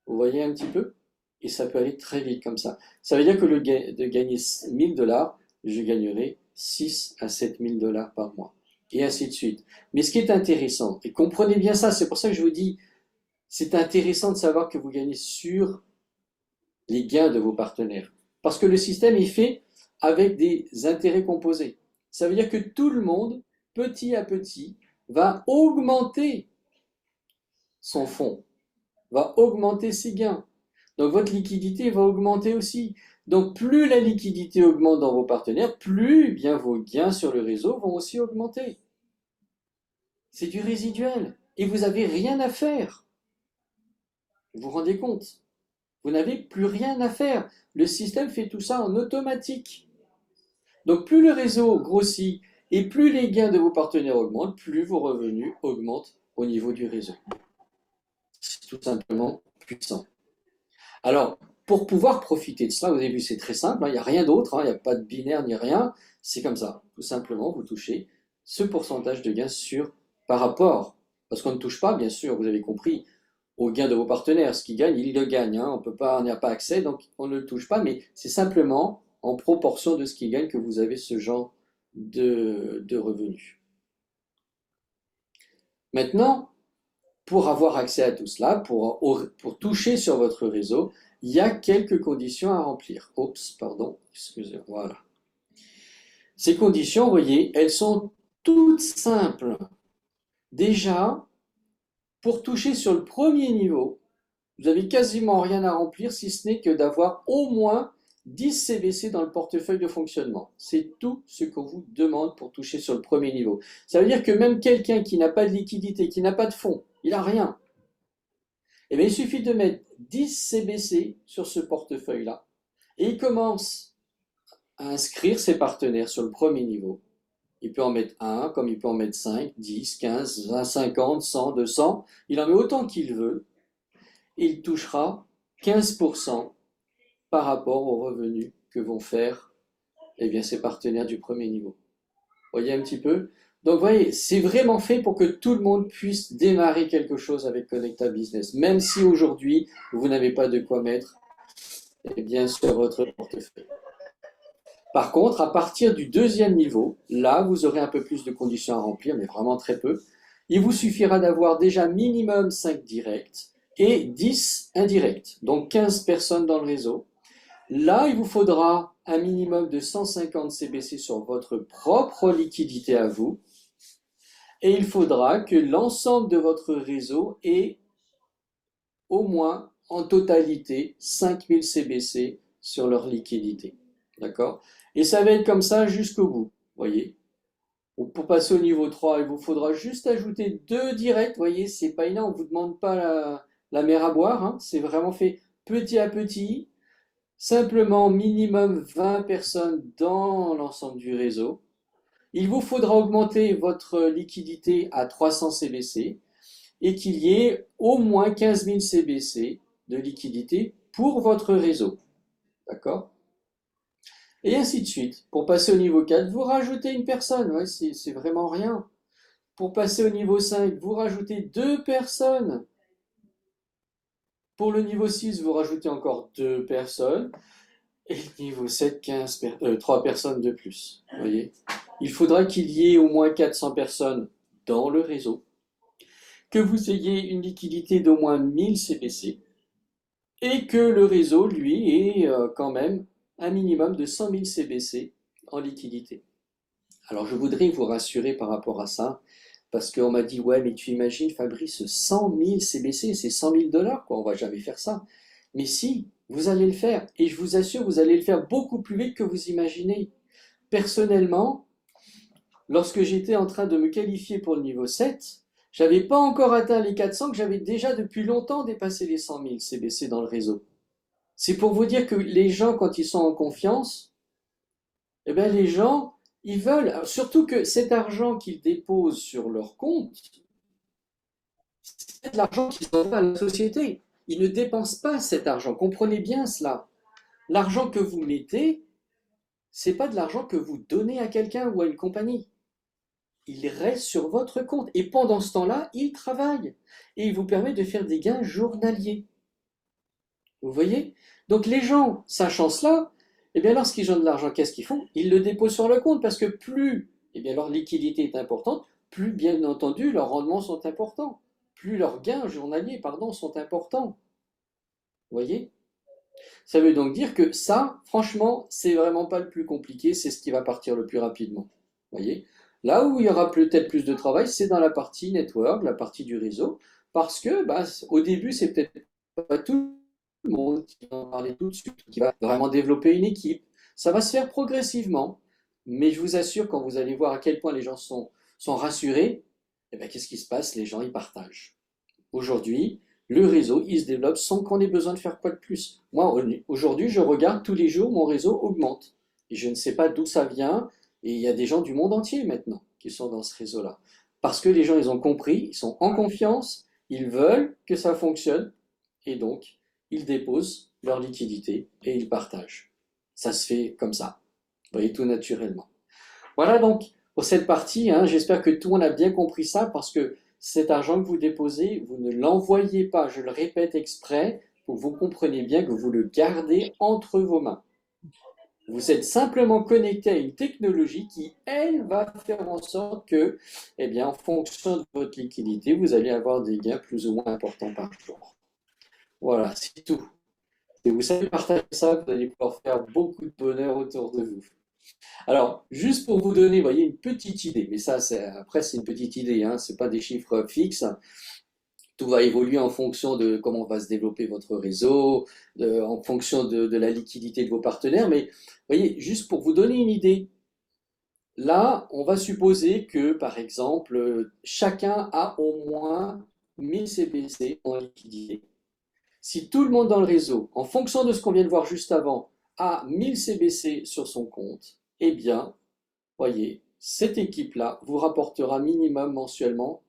Vous voyez un petit peu? Et ça peut aller très vite comme ça. Ça veut dire que de gagner 1000 dollars, je gagnerai 6 à 7000 dollars par mois. Et ainsi de suite. Mais ce qui est intéressant, et comprenez bien ça, c'est pour ça que je vous dis, c'est intéressant de savoir que vous gagnez sur les gains de vos partenaires. Parce que le système est fait avec des intérêts composés. Ça veut dire que tout le monde, petit à petit, va augmenter son fonds, va augmenter ses gains. Donc votre liquidité va augmenter aussi. Donc plus la liquidité augmente dans vos partenaires, plus eh bien vos gains sur le réseau vont aussi augmenter. C'est du résiduel. Et vous n'avez rien à faire. Vous vous rendez compte? Vous n'avez plus rien à faire. Le système fait tout ça en automatique. Donc plus le réseau grossit et plus les gains de vos partenaires augmentent, plus vos revenus augmentent au niveau du réseau. C'est tout simplement puissant. Alors, pour pouvoir profiter de cela, vous avez vu, c'est très simple, hein, il n'y a rien d'autre, hein, il n'y a pas de binaire ni rien, c'est comme ça. Tout simplement, vous touchez ce pourcentage de gains par rapport, parce qu'on ne touche pas, bien sûr, vous avez compris, aux gains de vos partenaires. Ce qu'ils gagnent, ils le gagnent, hein, on n'y a pas accès, donc on ne le touche pas, mais c'est simplement en proportion de ce qu'ils gagnent que vous avez ce genre de revenus. Maintenant, pour avoir accès à tout cela, pour toucher sur votre réseau, il y a quelques conditions à remplir. Oups, pardon, excusez-moi, voilà. Ces conditions, vous voyez, elles sont toutes simples. Déjà, pour toucher sur le premier niveau, vous n'avez quasiment rien à remplir si ce n'est que d'avoir au moins 10 CBC dans le portefeuille de fonctionnement. C'est tout ce qu'on vous demande pour toucher sur le premier niveau. Ça veut dire que même quelqu'un qui n'a pas de liquidité, qui n'a pas de fonds, il n'a rien. Eh bien, il suffit de mettre 10 CBC sur ce portefeuille-là et il commence à inscrire ses partenaires sur le premier niveau. Il peut en mettre 1, comme il peut en mettre 5, 10, 15, 20, 50, 100, 200. Il en met autant qu'il veut. Il touchera 15% par rapport aux revenus que vont faire eh bien, ses partenaires du premier niveau. Voyez un petit peu? Donc, vous voyez, c'est vraiment fait pour que tout le monde puisse démarrer quelque chose avec Connecta Business, même si aujourd'hui, vous n'avez pas de quoi mettre eh bien, sur votre portefeuille. Par contre, à partir du deuxième niveau, là, vous aurez un peu plus de conditions à remplir, mais vraiment très peu. Il vous suffira d'avoir déjà minimum 5 directs et 10 indirects, donc 15 personnes dans le réseau. Là, il vous faudra un minimum de 150 CBC sur votre propre liquidité à vous. Et il faudra que l'ensemble de votre réseau ait au moins en totalité 5000 CBC sur leur liquidité. D'accord? Et ça va être comme ça jusqu'au bout. Voyez? Pour passer au niveau 3, il vous faudra juste ajouter 2 directs. Voyez, c'est pas énorme, on ne vous demande pas la mer à boire. Hein. C'est vraiment fait petit à petit. Simplement minimum 20 personnes dans l'ensemble du réseau. Il vous faudra augmenter votre liquidité à 300 CBC et qu'il y ait au moins 15 000 CBC de liquidité pour votre réseau. D'accord? Et ainsi de suite. Pour passer au niveau 4, vous rajoutez une personne. Ouais, c'est vraiment rien. Pour passer au niveau 5, vous rajoutez 2 personnes. Pour le niveau 6, vous rajoutez encore 2 personnes. Et le niveau 7, 3 personnes de plus. Vous voyez? Il faudra qu'il y ait au moins 400 personnes dans le réseau, que vous ayez une liquidité d'au moins 1000 CBC et que le réseau, lui, ait quand même un minimum de 100 000 CBC en liquidité. Alors je voudrais vous rassurer par rapport à ça, parce qu'on m'a dit, ouais, mais tu imagines, Fabrice, 100 000 CBC, c'est 100 000 $, quoi, on va jamais faire ça. Mais si, vous allez le faire, et je vous assure, vous allez le faire beaucoup plus vite que vous imaginez. Personnellement, lorsque j'étais en train de me qualifier pour le niveau 7, j'avais pas encore atteint les 400, que j'avais déjà depuis longtemps dépassé les 100 000 CBC dans le réseau. C'est pour vous dire que les gens, quand ils sont en confiance, eh bien les gens, ils veulent, surtout que cet argent qu'ils déposent sur leur compte, c'est de l'argent qu'ils envoient à la société. Ils ne dépensent pas cet argent. Comprenez bien cela. L'argent que vous mettez, c'est pas de l'argent que vous donnez à quelqu'un ou à une compagnie. Il reste sur votre compte. Et pendant ce temps-là, il travaille. Et il vous permet de faire des gains journaliers. Vous voyez? Donc les gens, sachant cela, eh bien lorsqu'ils ont de l'argent, qu'est-ce qu'ils font? Ils le déposent sur le compte parce que plus eh bien, leur liquidité est importante, plus bien entendu leurs rendements sont importants, plus leurs gains journaliers pardon, sont importants. Vous voyez? Ça veut donc dire que ça, franchement, c'est vraiment pas le plus compliqué, c'est ce qui va partir le plus rapidement. Vous voyez? Là où il y aura peut-être plus de travail, c'est dans la partie network, la partie du réseau, parce que bah, au début, c'est peut-être pas tout le monde qui va en parler tout de suite, qui va vraiment développer une équipe. Ça va se faire progressivement, mais je vous assure, quand vous allez voir à quel point les gens sont rassurés, eh bien, qu'est-ce qui se passe? Les gens, ils partagent. Aujourd'hui, le réseau, il se développe sans qu'on ait besoin de faire quoi de plus. Moi, aujourd'hui, je regarde tous les jours, mon réseau augmente. Et je ne sais pas d'où ça vient. Et il y a des gens du monde entier maintenant qui sont dans ce réseau-là. Parce que les gens, ils ont compris, ils sont en confiance, ils veulent que ça fonctionne. Et donc, ils déposent leur liquidité et ils partagent. Ça se fait comme ça. Vous voyez, tout naturellement. Voilà donc pour cette partie. Hein, j'espère que tout le monde a bien compris ça parce que cet argent que vous déposez, vous ne l'envoyez pas, je le répète exprès, pour que vous compreniez bien que vous le gardez entre vos mains. Vous êtes simplement connecté à une technologie qui, elle, va faire en sorte que, eh bien, en fonction de votre liquidité, vous allez avoir des gains plus ou moins importants par jour. Voilà, c'est tout. Et vous savez partager ça, vous allez pouvoir faire beaucoup de bonheur autour de vous. Alors, juste pour vous donner, voyez, une petite idée, mais ça, après, c'est une petite idée, hein, ce n'est pas des chiffres fixes. Tout va évoluer en fonction de comment va se développer votre réseau, en fonction de la liquidité de vos partenaires. Mais voyez, juste pour vous donner une idée, là, on va supposer que, par exemple, chacun a au moins 1000 CBC en liquidité. Si tout le monde dans le réseau, en fonction de ce qu'on vient de voir juste avant, a 1000 CBC sur son compte, eh bien, voyez, cette équipe-là vous rapportera minimum mensuellement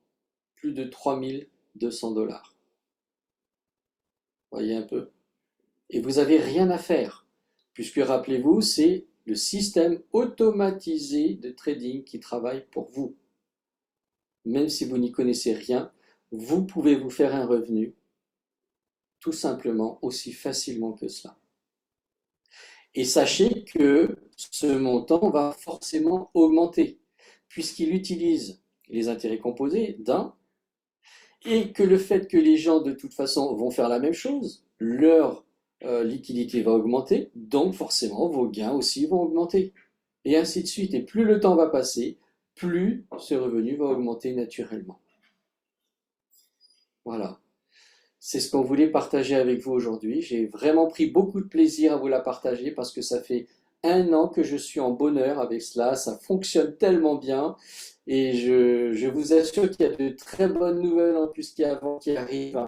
plus de 3200 $. Voyez un peu. Et vous n'avez rien à faire, puisque rappelez-vous, c'est le système automatisé de trading qui travaille pour vous. Même si vous n'y connaissez rien, vous pouvez vous faire un revenu tout simplement aussi facilement que cela. Et sachez que ce montant va forcément augmenter puisqu'il utilise les intérêts composés d'un et que le fait que les gens de toute façon vont faire la même chose, leur liquidité va augmenter, donc forcément vos gains aussi vont augmenter. Et ainsi de suite. Et plus le temps va passer, plus ce revenu va augmenter naturellement. Voilà. C'est ce qu'on voulait partager avec vous aujourd'hui. J'ai vraiment pris beaucoup de plaisir à vous la partager parce que ça fait 1 an que je suis en bonheur avec cela. Ça fonctionne tellement bien. Et je vous assure qu'il y a de très bonnes nouvelles en plus qui arrivent.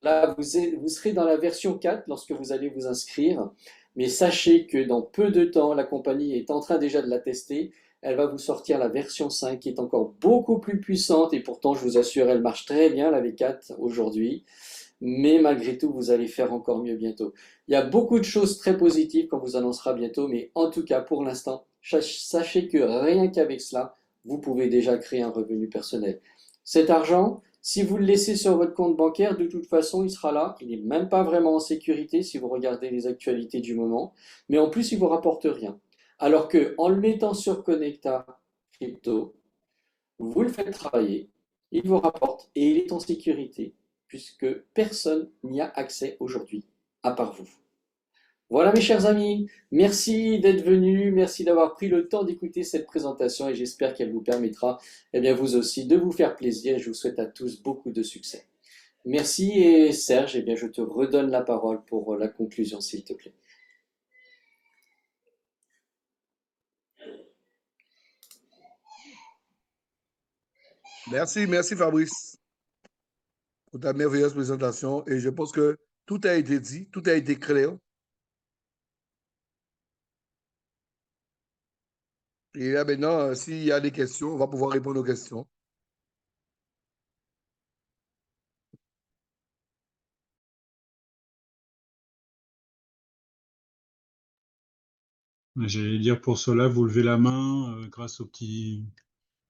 Là, vous serez dans la version 4 lorsque vous allez vous inscrire. Mais sachez que dans peu de temps, la compagnie est en train déjà de la tester. Elle va vous sortir la version 5 qui est encore beaucoup plus puissante. Et pourtant, je vous assure, elle marche très bien, la V4 aujourd'hui. Mais malgré tout, vous allez faire encore mieux bientôt. Il y a beaucoup de choses très positives qu'on vous annoncera bientôt. Mais en tout cas, pour l'instant, sachez que rien qu'avec cela, vous pouvez déjà créer un revenu personnel. Cet argent, si vous le laissez sur votre compte bancaire, de toute façon, il sera là. Il n'est même pas vraiment en sécurité si vous regardez les actualités du moment. Mais en plus, il ne vous rapporte rien. Alors que en le mettant sur Connecta Crypto, vous le faites travailler, il vous rapporte et il est en sécurité puisque personne n'y a accès aujourd'hui, à part vous. Voilà mes chers amis, merci d'être venus, merci d'avoir pris le temps d'écouter cette présentation et j'espère qu'elle vous permettra, eh bien vous aussi, de vous faire plaisir et je vous souhaite à tous beaucoup de succès. Merci et Serge, eh bien je te redonne la parole pour la conclusion s'il te plaît. Merci, merci Fabrice pour ta merveilleuse présentation. Et je pense que tout a été dit, tout a été clair. Et là maintenant, s'il y a des questions, on va pouvoir répondre aux questions. J'allais dire pour cela, vous levez la main grâce au petit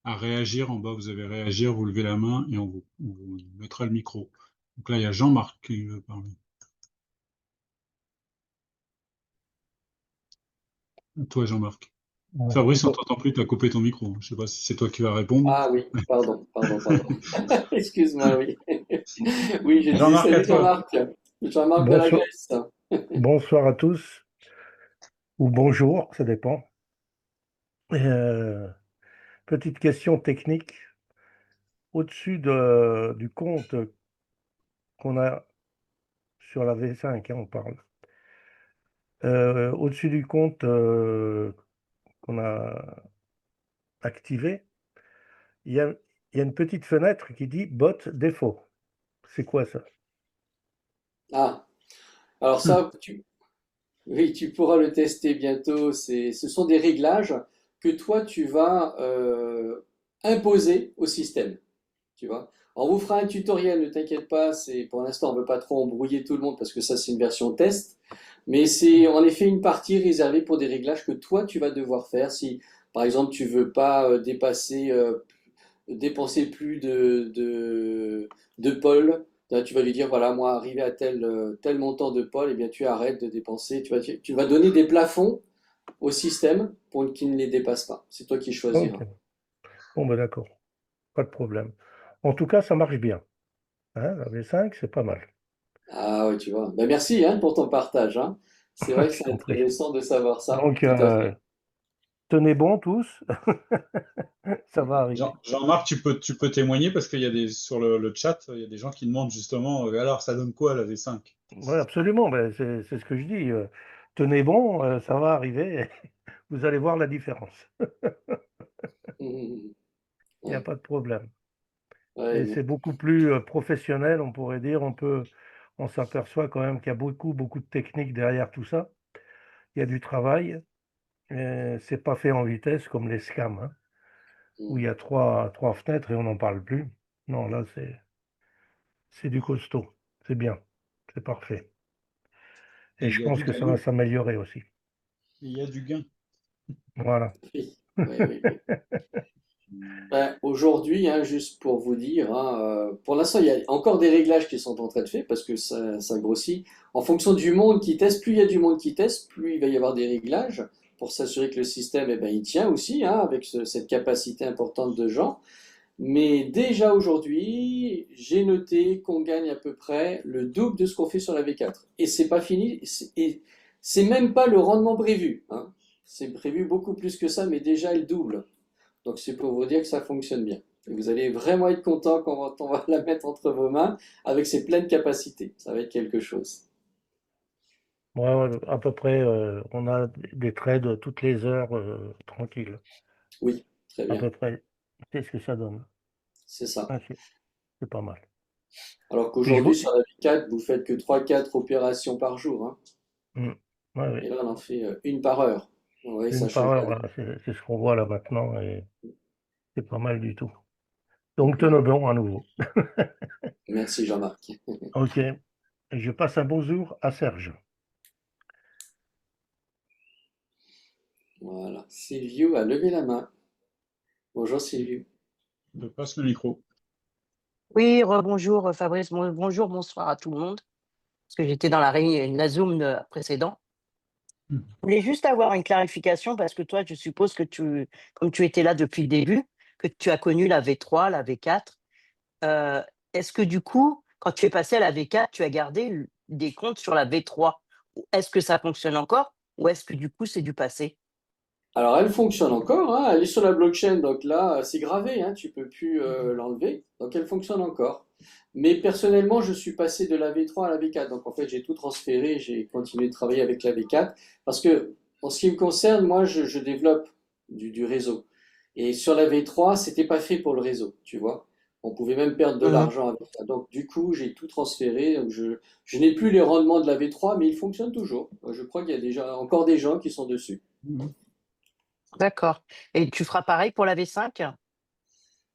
à réagir. En bas, vous avez réagir, vous levez la main et on vous mettra le micro. Donc là, il y a Jean-Marc qui veut parler. Toi, Jean-Marc. Fabrice, on Bon- t'entend plus, tu as coupé ton micro. Je sais pas si c'est toi qui vas répondre. Ah oui, pardon. Excuse-moi, oui. Oui, je disais Jean-Marc, à salut toi. Jean-Marc. Jean-Marc de la Bonsoir, Grèce. bonsoir à tous, ou bonjour, ça dépend. Euh, Petite question technique. Au-dessus du compte qu'on a sur la V5, hein, on parle. Au-dessus du compte qu'on a activé, il y a, il y a une petite fenêtre qui dit bot défaut. C'est quoi ça? Ah, alors Hmm. ça, oui, tu pourras le tester bientôt. Ce sont des réglages que toi, tu vas imposer au système. Tu vois. On vous fera un tutoriel, ne t'inquiète pas. Pour l'instant, on ne veut pas trop embrouiller tout le monde parce que ça, c'est une version test. Mais c'est en effet une partie réservée pour des réglages que toi, tu vas devoir faire. Si, par exemple, tu veux pas dépenser plus de Paul. Là, tu vas lui dire, voilà, moi, arrivé à tel montant de Paul, eh bien, tu arrêtes de dépenser. Tu vas donner des plafonds au système pour qu'il ne les dépasse pas. C'est toi qui Ok. choisiras. Bon, ben d'accord, pas de problème. En tout cas, ça marche bien. Hein, la V5, c'est pas mal. Ah oui, tu vois. Ben, merci hein, pour ton partage. Hein. C'est vrai que Je c'est t'en prie. intéressant de savoir ça. Donc, Tout à fait. tenez bon tous, ça va arriver. Jean-Marc, tu peux témoigner parce qu'il y a sur le chat, il y a des gens qui demandent justement, alors ça donne quoi la V5? Oui, absolument, ben, c'est ce que je dis. Tenez bon, ça va arriver, vous allez voir la différence. Mhm. Il n'y a Ouais. pas de problème. Ouais, Et c'est beaucoup plus professionnel, on pourrait dire. On s'aperçoit quand même qu'il y a beaucoup, beaucoup de techniques derrière tout ça. Il y a du travail. C'est pas fait en vitesse comme les scams, hein, où il y a trois fenêtres et on n'en parle plus. Non, là, c'est du costaud. C'est bien. C'est parfait. Et Et il je y a pense du que gain. ça va s'améliorer aussi. Il y a du gain. Voilà. Oui, oui, oui, oui. Ben, aujourd'hui, hein, juste pour vous dire, hein, pour l'instant, il y a encore des réglages qui sont en train de faire parce que ça grossit. En fonction du monde qui teste, plus il y a du monde qui teste, plus il va y avoir des réglages pour s'assurer que le système, eh ben, il tient aussi, hein, avec cette capacité importante de gens. Mais déjà aujourd'hui, j'ai noté qu'on gagne à peu près le double de ce qu'on fait sur la V4. Et c'est pas fini, et c'est même pas le rendement prévu, hein. C'est prévu beaucoup plus que ça, mais déjà le double. Donc c'est pour vous dire que ça fonctionne bien. Et vous allez vraiment être content quand on va la mettre entre vos mains avec ses pleines capacités. Ça va être quelque chose. Ouais, ouais, à peu près, on a des trades toutes les heures, tranquilles, Oui, très à bien. peu près. C'est ce que ça donne. C'est ça. Ouais, c'est pas mal. Alors Puis qu'aujourd'hui, sur la V4, vous faites que 3-4 opérations par jour, hein. Mm. Ouais, Et ouais. là, on en fait une par heure. Vous voyez, ça Une par change la heure, donne. voilà, c'est ce qu'on voit là maintenant et c'est pas mal du tout. Donc, tenons bon à nouveau. Merci Jean-Marc. Ok. Je passe un bonjour à Serge. Voilà. Sylvio a levé la main. Bonjour Sylvio. Je passe le micro. Oui, rebonjour Fabrice, bonjour, bonsoir à tout le monde, parce que j'étais dans la réunion, la Zoom précédent. Hmm. Je voulais juste avoir une clarification parce que toi, je suppose que comme tu étais là depuis le début, que tu as connu la V3, la V4. euh, Est-ce que du coup, quand tu es passé à la V4, tu as gardé des comptes sur la V3? Est-ce que ça fonctionne encore ou est-ce que du coup, c'est du passé? Alors elle fonctionne encore, hein, elle est sur la blockchain, donc là c'est gravé, hein, tu peux plus l'enlever, donc elle fonctionne encore. Mais personnellement, je suis passé de la V3 à la V4, donc en fait j'ai tout transféré, j'ai continué de travailler avec la V4, parce que en ce qui me concerne, moi je développe du réseau. Et sur la V3, c'était pas fait pour le réseau, tu vois. On pouvait même perdre de Mhm. l'argent avec ça. Donc du coup, j'ai tout transféré, donc je n'ai plus les rendements de la V3, mais il fonctionne toujours. Je crois qu'il y a déjà encore des gens qui sont dessus. D'accord. Et tu feras pareil pour la V5?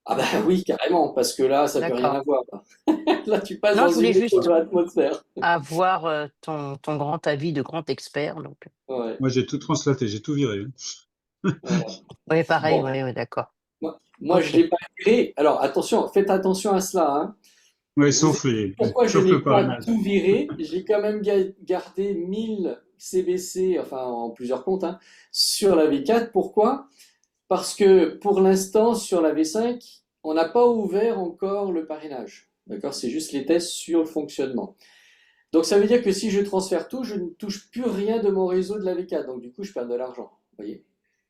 Ah bah Du coup? oui, carrément, parce que là, ça peut rien D'accord. avoir. Là, tu passes Non, dans je voulais une juste autre atmosphère. avoir ton grand avis de grand expert. Donc, Ouais, Moi, j'ai tout translaté, j'ai tout viré. voilà. oui, pareil, Bon, oui, d'accord. moi, je Ok. l'ai pas viré. Alors, attention, faites attention à cela, hein. Oui, Vous sauf expliquez pourquoi je sauf n'ai le pas parrainage. tout viré. J'ai quand même gardé 1000 CBC, enfin en plusieurs comptes, hein, sur la V4. Pourquoi? Parce que pour l'instant, sur la V5, on n'a pas ouvert encore le parrainage. D'accord? C'est juste les tests sur le fonctionnement. Donc ça veut dire que si je transfère tout, je ne touche plus rien de mon réseau de la V4. Donc du coup, je perds de l'argent. Vous voyez?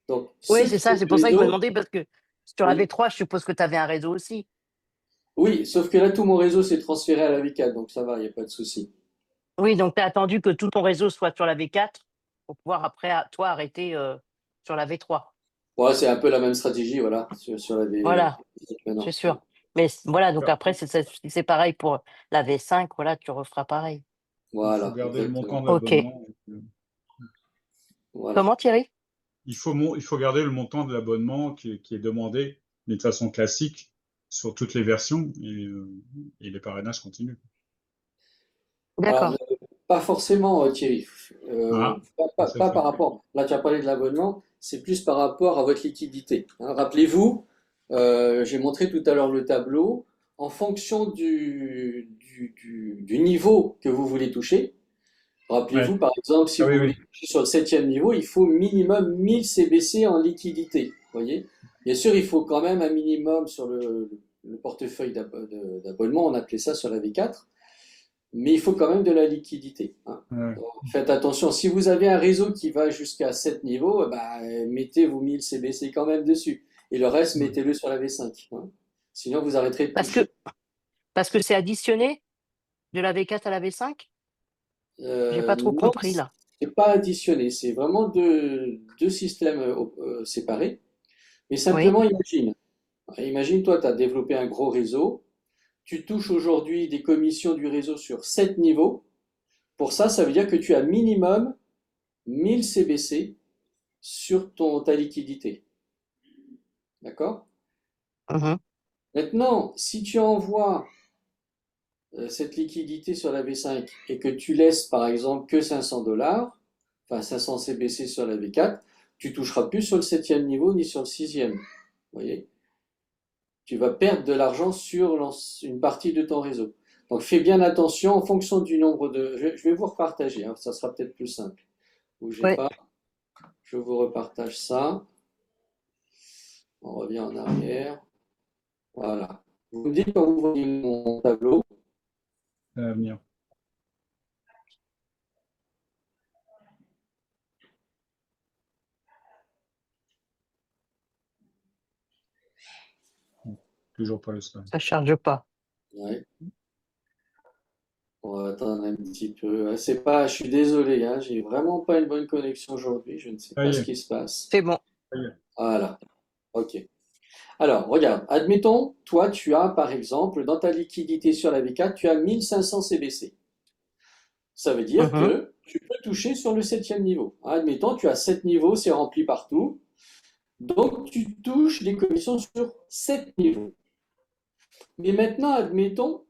Donc Oui, si c'est tu ça, es c'est pour ça que je me réseau, demandais, parce que sur la oui. V3, je suppose que tu avais un réseau aussi. Oui, sauf que là, tout mon réseau s'est transféré à la V4, donc ça va, il n'y a pas de souci. Oui, donc tu as attendu que tout ton réseau soit sur la V4 pour pouvoir après, toi, arrêter sur la V3. Ouais, c'est un peu la même stratégie, voilà, sur la V Voilà, c'est maintenant. sûr. Mais voilà, donc Alors, après, c'est pareil pour la V5, voilà, tu referas pareil. il faut Voilà, garder le montant exactement. de Ok. l'abonnement. Voilà. Comment, Thierry? Il faut garder le montant de l'abonnement qui est demandé d'une façon classique sur toutes les versions et les parrainages continuent. Alors, D'accord. pas forcément, Thierry. Ah, ça Pas fait. par rapport. Là, tu as parlé de l'abonnement, c'est plus par rapport à votre liquidité, hein. Rappelez-vous, j'ai montré tout à l'heure le tableau. En fonction du niveau que vous voulez toucher, Ouais. rappelez-vous, par exemple, si Ah oui, vous voulez oui. toucher sur le septième niveau, il faut minimum 1000 CBC en liquidité. Voyez? Bien sûr, il faut quand même un minimum sur le portefeuille d'abonnement, on appelait ça sur la V4, mais il faut quand même de la liquidité, hein. Ouais. Donc, faites attention, si vous avez un réseau qui va jusqu'à 7 niveaux, bah, mettez vos 1000 CBC quand même dessus. Et le reste, Ouais. mettez-le sur la V5, hein. Sinon, vous arrêterez de Parce toucher. que parce que c'est additionné de la V4 à la V5? J'ai pas trop Non, compris là. c'est pas additionné, c'est vraiment deux systèmes séparés. Mais Oui. simplement, imagine, toi, tu as développé un gros réseau, tu touches aujourd'hui des commissions du réseau sur 7 niveaux. Pour ça, ça veut dire que tu as minimum 1000 CBC sur ta liquidité. D'accord? Mhm. Maintenant, si tu envoies cette liquidité sur la V5 et que tu laisses par exemple que 500 $, enfin 500 CBC sur la V4, tu toucheras plus sur le 7e niveau ni sur le 6e. Vous voyez? Tu vas perdre de l'argent sur une partie de ton réseau. Donc fais bien attention en fonction du nombre de... Je vais vous repartager, hein, ça sera peut-être plus simple. Bougez Ouais. pas, je vous repartage ça. On revient en arrière. Voilà. Vous me dites quand vous voyez mon tableau. Ça va venir. Toujours pas le slide. Ça charge pas. Ouais. On va attendre un petit peu. C'est pas, je suis désolé, hein, j'ai vraiment pas une bonne connexion aujourd'hui. Je ne sais Ça pas y ce est. qui se passe. C'est bon. Ça y est. Voilà. OK. Alors, regarde, admettons, toi, tu as, par exemple, dans ta liquidité sur la V4, tu as 1500 CBC. Ça veut dire Mhm. que tu peux toucher sur le 7e niveau. Admettons, tu as 7 niveaux, c'est rempli partout. Donc, tu touches des commissions sur 7 niveaux. Mais maintenant, admettons,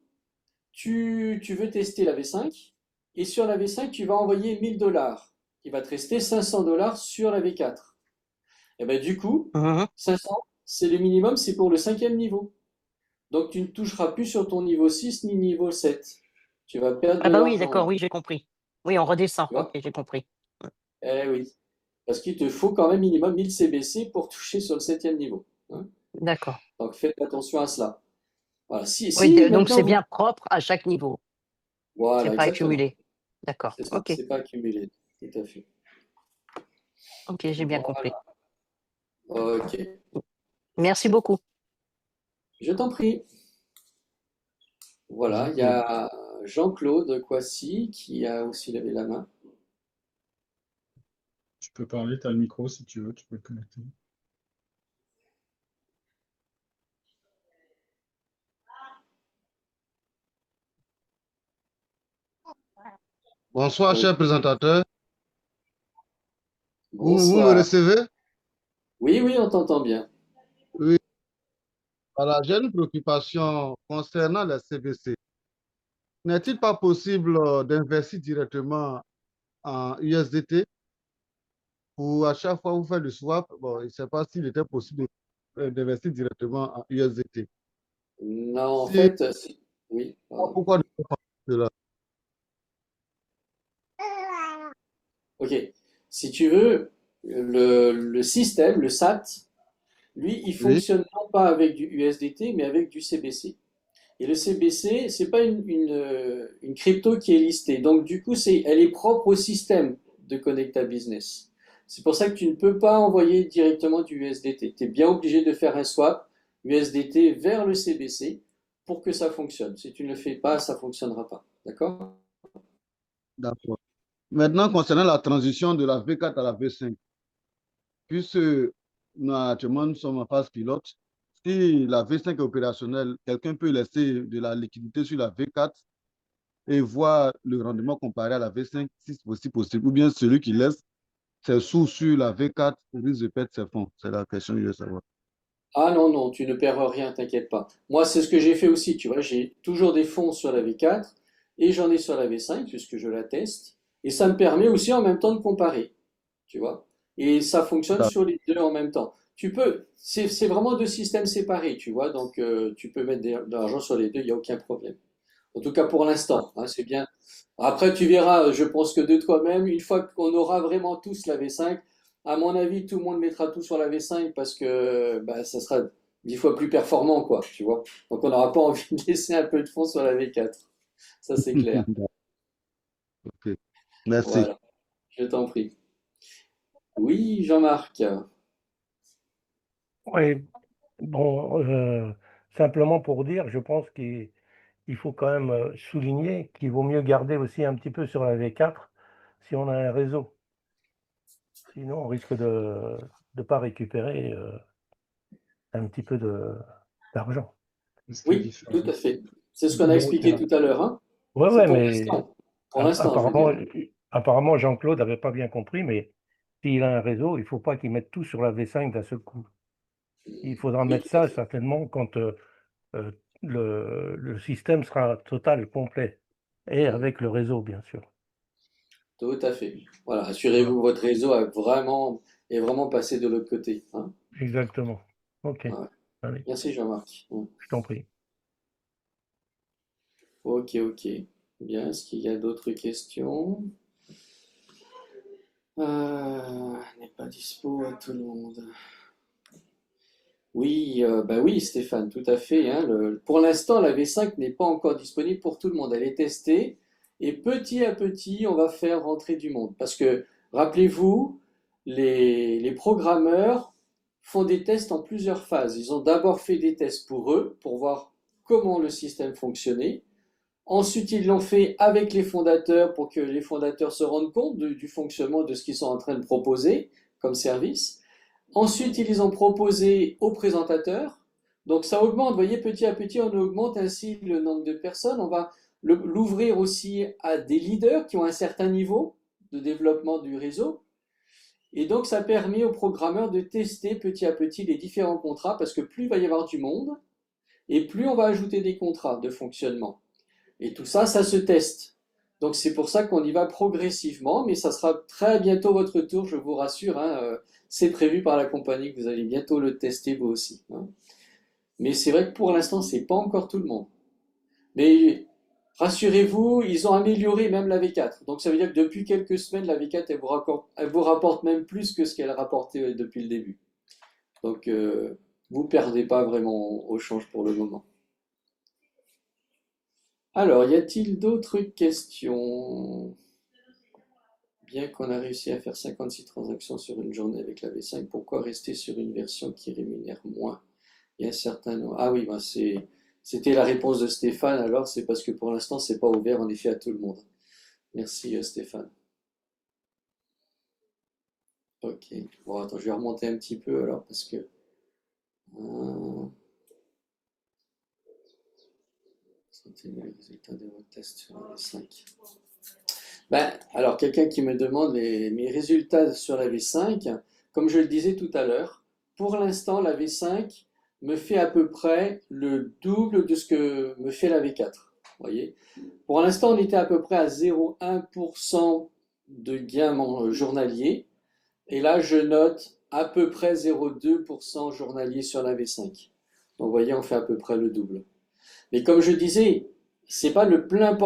tu veux tester la V5 et sur la V5, tu vas envoyer 1000 dollars. Il va te rester 500 dollars sur la V4. Et bien, du coup, Mhm. 500, c'est le minimum, c'est pour le 5e niveau. Donc, tu ne toucheras plus sur ton niveau 6 ni niveau 7. Tu vas perdre Ah de bah oui, l'argent d'accord, là. oui, j'ai compris. Oui, on redescend. Tu Ok, vois? j'ai compris. Eh oui. Parce qu'il te faut quand même minimum 1000 CBC pour toucher sur le 7e niveau. Hein. D'accord. Donc, faites attention à cela. Voilà. Oui, Si donc maintenant c'est vous. bien propre à chaque niveau. C'est Voilà, pas exactement. accumulé. D'accord. C'est ça. Ok. C'est pas accumulé. Tout à fait. Ok, j'ai bien compris. Voilà. Ok. Merci beaucoup. Je t'en prie. Voilà, il y a Jean-Claude Coissy qui a aussi levé la main. Tu peux parler, tu as le micro si tu veux, tu peux te connecter. Bonsoir, Donc, cher présentateur. Vous me bonsoir. recevez? Oui, oui, on t'entend bien. Oui. Voilà, j'ai une préoccupation concernant les CBC. N'est-il pas possible d'investir directement en USDT ou à chaque fois vous faites le swap? Bon, je ne sais pas s'il était possible d'investir directement en USDT. Non, en Si, fait, oui, pardon. pourquoi ne pas faire cela? Ok. Si tu veux, le système, le SAT, lui, il Oui, fonctionne non pas avec du USDT, mais avec du CBC. Et le CBC, c'est pas une crypto qui est listée. Donc, du coup, elle est propre au système de Connecta Business. C'est pour ça que tu ne peux pas envoyer directement du USDT. Tu es bien obligé de faire un swap USDT vers le CBC pour que ça fonctionne. Si tu ne le fais pas, ça ne fonctionnera pas. D'accord? d'accord. Maintenant, concernant la transition de la V4 à la V5, puisque nous, actuellement, nous sommes en phase pilote, si la V5 est opérationnelle, quelqu'un peut laisser de la liquidité sur la V4 et voir le rendement comparé à la V5, si c'est aussi possible. Ou bien celui qui laisse ses sous sur la V4 risque de perdre ses fonds. C'est la question que je veux savoir. Ah non, non, tu ne perds rien, t'inquiète pas. Moi, c'est ce que j'ai fait aussi, tu vois, j'ai toujours des fonds sur la V4 et j'en ai sur la V5 puisque je la teste. Et ça me permet aussi en même temps de comparer, tu vois. Et ça fonctionne sur les deux en même temps. C'est vraiment deux systèmes séparés, tu vois, donc tu peux mettre de l'argent sur les deux, il n'y a aucun problème. En tout cas pour l'instant, hein, c'est bien. Après, tu verras, je pense que de toi-même, une fois qu'on aura vraiment tous la V5, à mon avis, tout le monde mettra tout sur la V5 parce que bah, ça sera 10 fois plus performant, quoi, tu vois. Donc on n'aura pas envie de laisser un peu de fond sur la V4. Ça, c'est clair. Ok. Merci. Voilà, je t'en prie. Oui, Jean-Marc. Oui, bon, simplement pour dire, je pense qu'il faut quand même souligner qu'il vaut mieux garder aussi un petit peu sur la V4 si on a un réseau. Sinon, on risque de ne pas récupérer un petit peu d'argent. Qu'est-ce qui est Oui, tout différent? à fait. C'est ce qu'on a Donc, expliqué tout à l'heure, hein. ouais, C'est ouais, pour mais l'instant. Pour l'instant, je veux apparemment, dire. apparemment Jean-Claude n'avait pas bien compris, mais s'il a un réseau, il ne faut pas qu'il mette tout sur la V5 d'un seul coup. Il faudra Oui, mettre tout à ça fait. certainement quand euh, le système sera total, complet, et avec le réseau, bien sûr. Tout à fait. Voilà, Voilà. assurez-vous que votre réseau a vraiment et vraiment passer de l'autre côté, hein. Exactement. Ok. Ouais. Allez, Merci Jean-Marc. Ouais. je t'en prie. Ok, ok. Bien, est-ce qu'il y a d'autres questions? N'est pas dispo à tout le monde. Oui, bah oui, Stéphane, tout à fait, hein. Pour l'instant, la V5 n'est pas encore disponible pour tout le monde. Elle est testée et petit à petit, on va faire rentrer du monde. Parce que, rappelez-vous, les programmeurs font des tests en plusieurs phases. Ils ont d'abord fait des tests pour eux, pour voir comment le système fonctionnait. Ensuite, ils l'ont fait avec les fondateurs pour que les fondateurs se rendent compte du fonctionnement de ce qu'ils sont en train de proposer comme service. Ensuite, ils les ont proposés aux présentateurs. Donc ça augmente, vous voyez, petit à petit, on augmente ainsi le nombre de personnes. On va l'ouvrir aussi à des leaders qui ont un certain niveau de développement du réseau. Et donc ça permet aux programmeurs de tester petit à petit les différents contrats parce que plus il va y avoir du monde et plus on va ajouter des contrats de fonctionnement. Et tout ça, ça se teste. Donc c'est pour ça qu'on y va progressivement, mais ça sera très bientôt votre tour, je vous rassure, hein, c'est prévu par la compagnie que vous allez bientôt le tester vous aussi, hein. Mais c'est vrai que pour l'instant, c'est pas encore tout le monde. Mais rassurez-vous, ils ont amélioré même la V4. Donc ça veut dire que depuis quelques semaines, la V4, elle vous rapporte même plus que ce qu'elle rapportait depuis le début. Donc vous perdez pas vraiment au change pour le moment. Alors, y a-t-il d'autres questions? Bien qu'on a réussi à faire 56 transactions sur une journée avec la V5, pourquoi rester sur une version qui rémunère moins? Il y a un certain nombre. Ah oui, ben c'était la réponse de Stéphane, alors c'est parce que pour l'instant, c'est pas ouvert en effet à tout le monde. Merci Stéphane. Ok. Bon, attends, je vais remonter un petit peu alors parce que. C'était le résultat de votre test sur la V5. Ben, alors, quelqu'un qui me demande mes résultats sur la V5, comme je le disais tout à l'heure, pour l'instant, la V5 me fait à peu près le double de ce que me fait la V4. Vous voyez? Pour l'instant, on était à peu près à 0,1% de gain journalier. Et là, je note à peu près 0,2% journalier sur la V5. Donc, vous voyez, on fait à peu près le double. Mais comme je disais, c'est pas le plein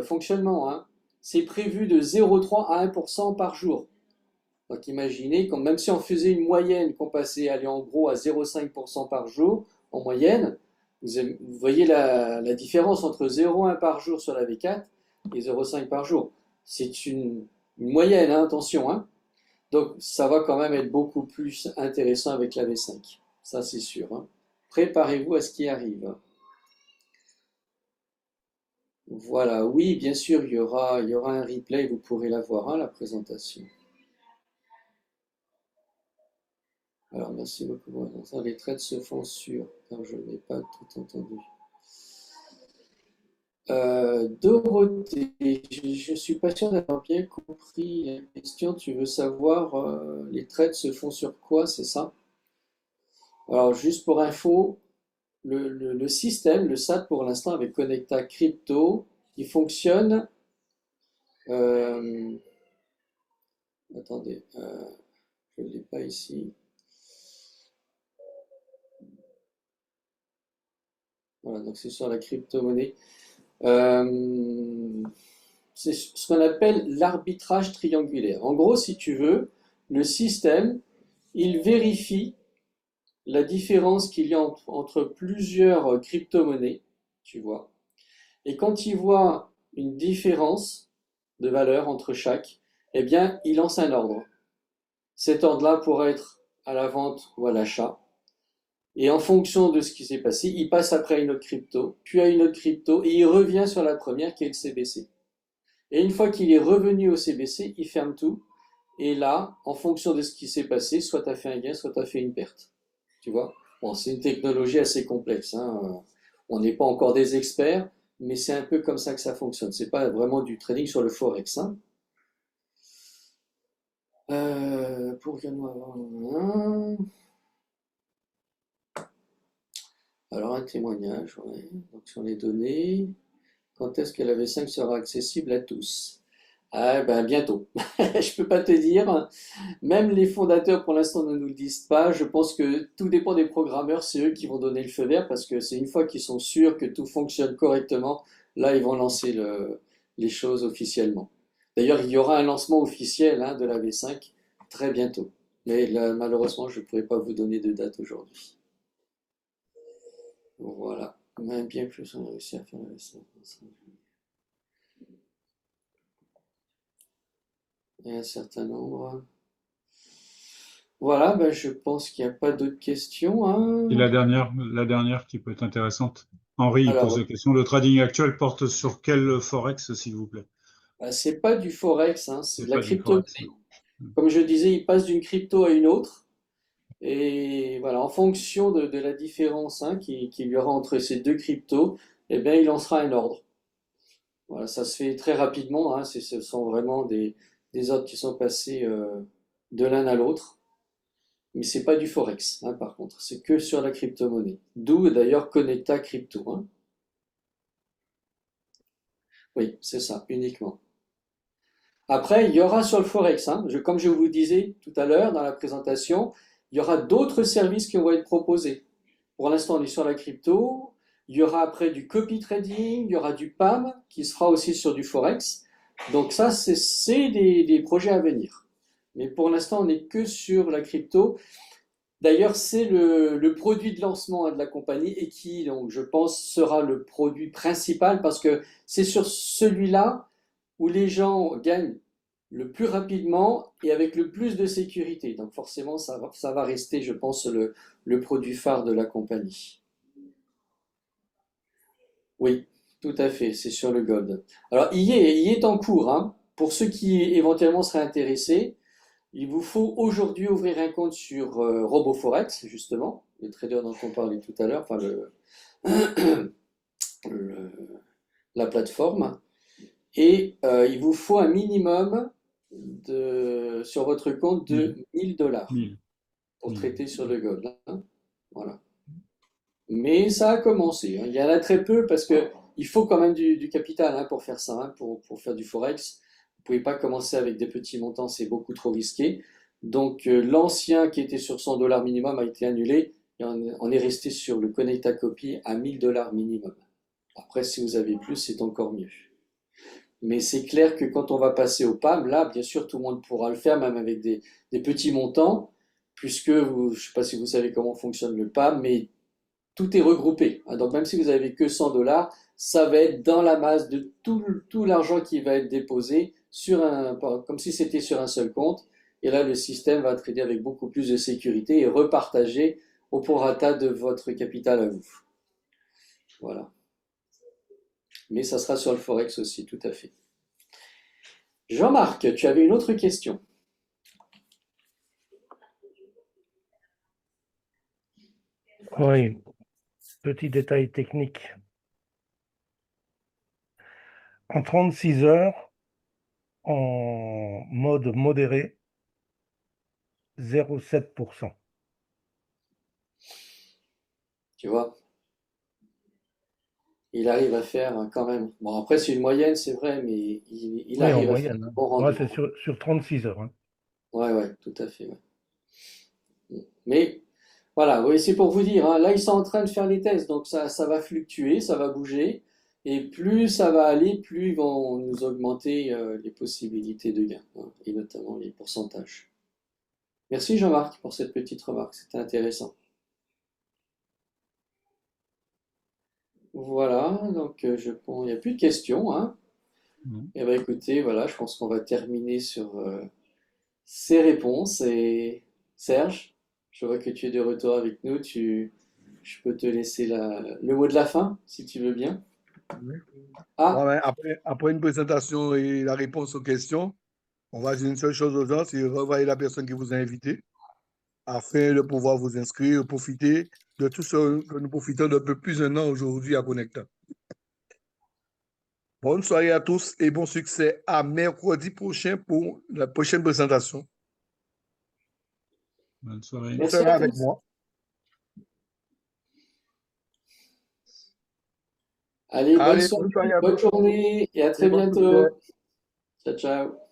fonctionnement, hein. C'est prévu de 0,3 à 1% par jour. Donc imaginez, même si on faisait une moyenne, qu'on passait aller en gros à 0,5% par jour en moyenne, vous voyez la différence entre 0,1 par jour sur la V4 et 0,5 par jour. C'est une moyenne, hein, attention, hein. Donc ça va quand même être beaucoup plus intéressant avec la V5. Ça c'est sûr, hein. Préparez-vous à ce qui arrive. Voilà, oui, bien sûr, il y aura un replay, vous pourrez la voir, hein, la présentation. Alors, merci beaucoup. Voilà, les trades se font sur, car je n'ai pas tout entendu. Dorothée, je suis pas sûr d'avoir bien compris la question. Tu veux savoir, les trades se font sur quoi, c'est ça? Alors, juste pour info, le système, le SAT pour l'instant avec Connecta Crypto, il fonctionne. euh, attendez, je ne l'ai pas ici. Voilà, donc c'est sur la crypto-monnaie. C'est ce qu'on appelle l'arbitrage triangulaire. En gros, si tu veux, le système, il vérifie la différence qu'il y a entre plusieurs crypto-monnaies, tu vois. Et quand il voit une différence de valeur entre chaque, eh bien, il lance un ordre. Cet ordre-là pourrait être à la vente ou à l'achat. Et en fonction de ce qui s'est passé, il passe après à une autre crypto, puis à une autre crypto, et il revient sur la première qui est le CBC. Et une fois qu'il est revenu au CBC, il ferme tout. Et là, en fonction de ce qui s'est passé, soit tu as fait un gain, soit tu as fait une perte. Tu vois? Bon, c'est une technologie assez complexe, hein. On n'est pas encore des experts, mais c'est un peu comme ça que ça fonctionne. C'est pas vraiment du trading sur le forex, hein. Pour alors un témoignage, ouais. Donc sur les données, quand est-ce que la V5 sera accessible à tous? Ah, ben, bientôt. Je peux pas te dire. Même les fondateurs, pour l'instant, ne nous le disent pas. Je pense que tout dépend des programmeurs. C'est eux qui vont donner le feu vert parce que c'est une fois qu'ils sont sûrs que tout fonctionne correctement, là, ils vont lancer les choses officiellement. D'ailleurs, il y aura un lancement officiel hein, de la V5 très bientôt. Mais là, malheureusement, je ne pourrais pas vous donner de date aujourd'hui. Voilà. Même bien plus, on a réussi à faire la V5. Il y a un certain nombre. Voilà, ben, je pense qu'il n'y a pas d'autres questions, hein. Et la dernière qui peut être intéressante. Henri il pose Alors, la question, le trading actuel porte sur quel forex, s'il vous plaît? c'est pas du forex, hein, c'est C'est de la pas du crypto. forex. Comme je disais, il passe d'une crypto à une autre. Et voilà, en fonction de la différence hein, qu'il y aura entre ces deux cryptos, eh bien, il lancera un ordre. Voilà, ça se fait très rapidement. Hein, ce sont vraiment des ordres qui sont passés de l'un à l'autre. Mais c'est pas du forex, hein, par contre. C'est que sur la crypto-monnaie. D'où d'ailleurs Connecta Crypto. Hein. Oui, c'est ça, uniquement. Après, il y aura sur le Forex, hein, comme je vous disais tout à l'heure dans la présentation, il y aura d'autres services qui vont être proposés. Pour l'instant, on est sur la crypto. Il y aura après du copy trading, il y aura du PAM qui sera aussi sur du Forex. Donc ça, c'est des projets à venir. Mais pour l'instant, on n'est que sur la crypto. D'ailleurs, c'est le produit de lancement hein, de la compagnie et qui, donc, je pense, sera le produit principal parce que c'est sur celui-là où les gens gagnent le plus rapidement et avec le plus de sécurité. Donc forcément, ça va rester, je pense, le produit phare de la compagnie. Oui, tout à fait, c'est sur le Gold. Alors, il est en cours. Hein. Pour ceux qui éventuellement seraient intéressés, il vous faut aujourd'hui ouvrir un compte sur RoboForex, justement, le trader dont on parlait tout à l'heure, enfin le- la plateforme. Et il vous faut un minimum sur votre compte de 1000 $ 1000. pour 1000. traiter sur le gold. Hein. Voilà. Mais ça a commencé. Hein. Il y en a très peu parce que il faut quand même du capital hein, pour faire ça, hein, pour faire du forex. Vous ne pouvez pas commencer avec des petits montants, c'est beaucoup trop risqué. Donc l'ancien qui était sur 100 $ minimum a été annulé et on est resté sur le Connecta Copy à 1000 $ minimum. Après, si vous avez plus, c'est encore mieux. Mais c'est clair que quand on va passer au PAM, là, bien sûr, tout le monde pourra le faire, même avec des petits montants, puisque je ne sais pas si vous savez comment fonctionne le PAM, mais tout est regroupé. Hein. Donc même si vous n'avez que 100 $, ça va être dans la masse de tout l'argent qui va être déposé comme si c'était sur un seul compte. Et là, le système va trader avec beaucoup plus de sécurité et repartager au prorata de votre capital à vous. Voilà. Mais ça sera sur le Forex aussi, tout à fait. Jean-Marc, tu avais une autre question. Oui, petit détail technique. En 36 heures, en mode modéré, 0,7%. Tu vois, il arrive à faire quand même. Bon, après, c'est une moyenne, c'est vrai, mais il Oui, en arrive à faire moyenne. un Hein. bon Ouais, c'est rendement. sur 36 heures. Hein. Ouais, ouais, tout à fait. Ouais. Mais voilà, oui, c'est pour vous dire, hein, là, ils sont en train de faire les tests, donc ça va fluctuer, ça va bouger, et plus ça va aller, plus ils vont nous augmenter les possibilités de gain, hein, et notamment les pourcentages. Merci Jean-Marc pour cette petite remarque, c'était intéressant. Voilà, donc il n'y a plus de questions, hein. Non. Eh bien, écoutez, voilà, je pense qu'on va terminer sur ces réponses. Et Serge, je vois que tu es de retour avec nous. Je peux te laisser le mot de la fin, si tu veux bien. Oui. Ah, Ouais, après une présentation et la réponse aux questions, on va dire une seule chose aux gens, c'est revoyez la personne qui vous a invité afin de pouvoir vous inscrire, profiter de tout ce que nous profitons depuis plus d'un an aujourd'hui à Connecta. Bonne soirée à tous et bon succès à mercredi prochain pour la prochaine présentation. Bonne soirée. Vous merci serez à avec tous. moi. Allez, bonne Allez, bonne soirée, soirée à bonne tous journée et à et très bon succès. bientôt. Ciao, ciao.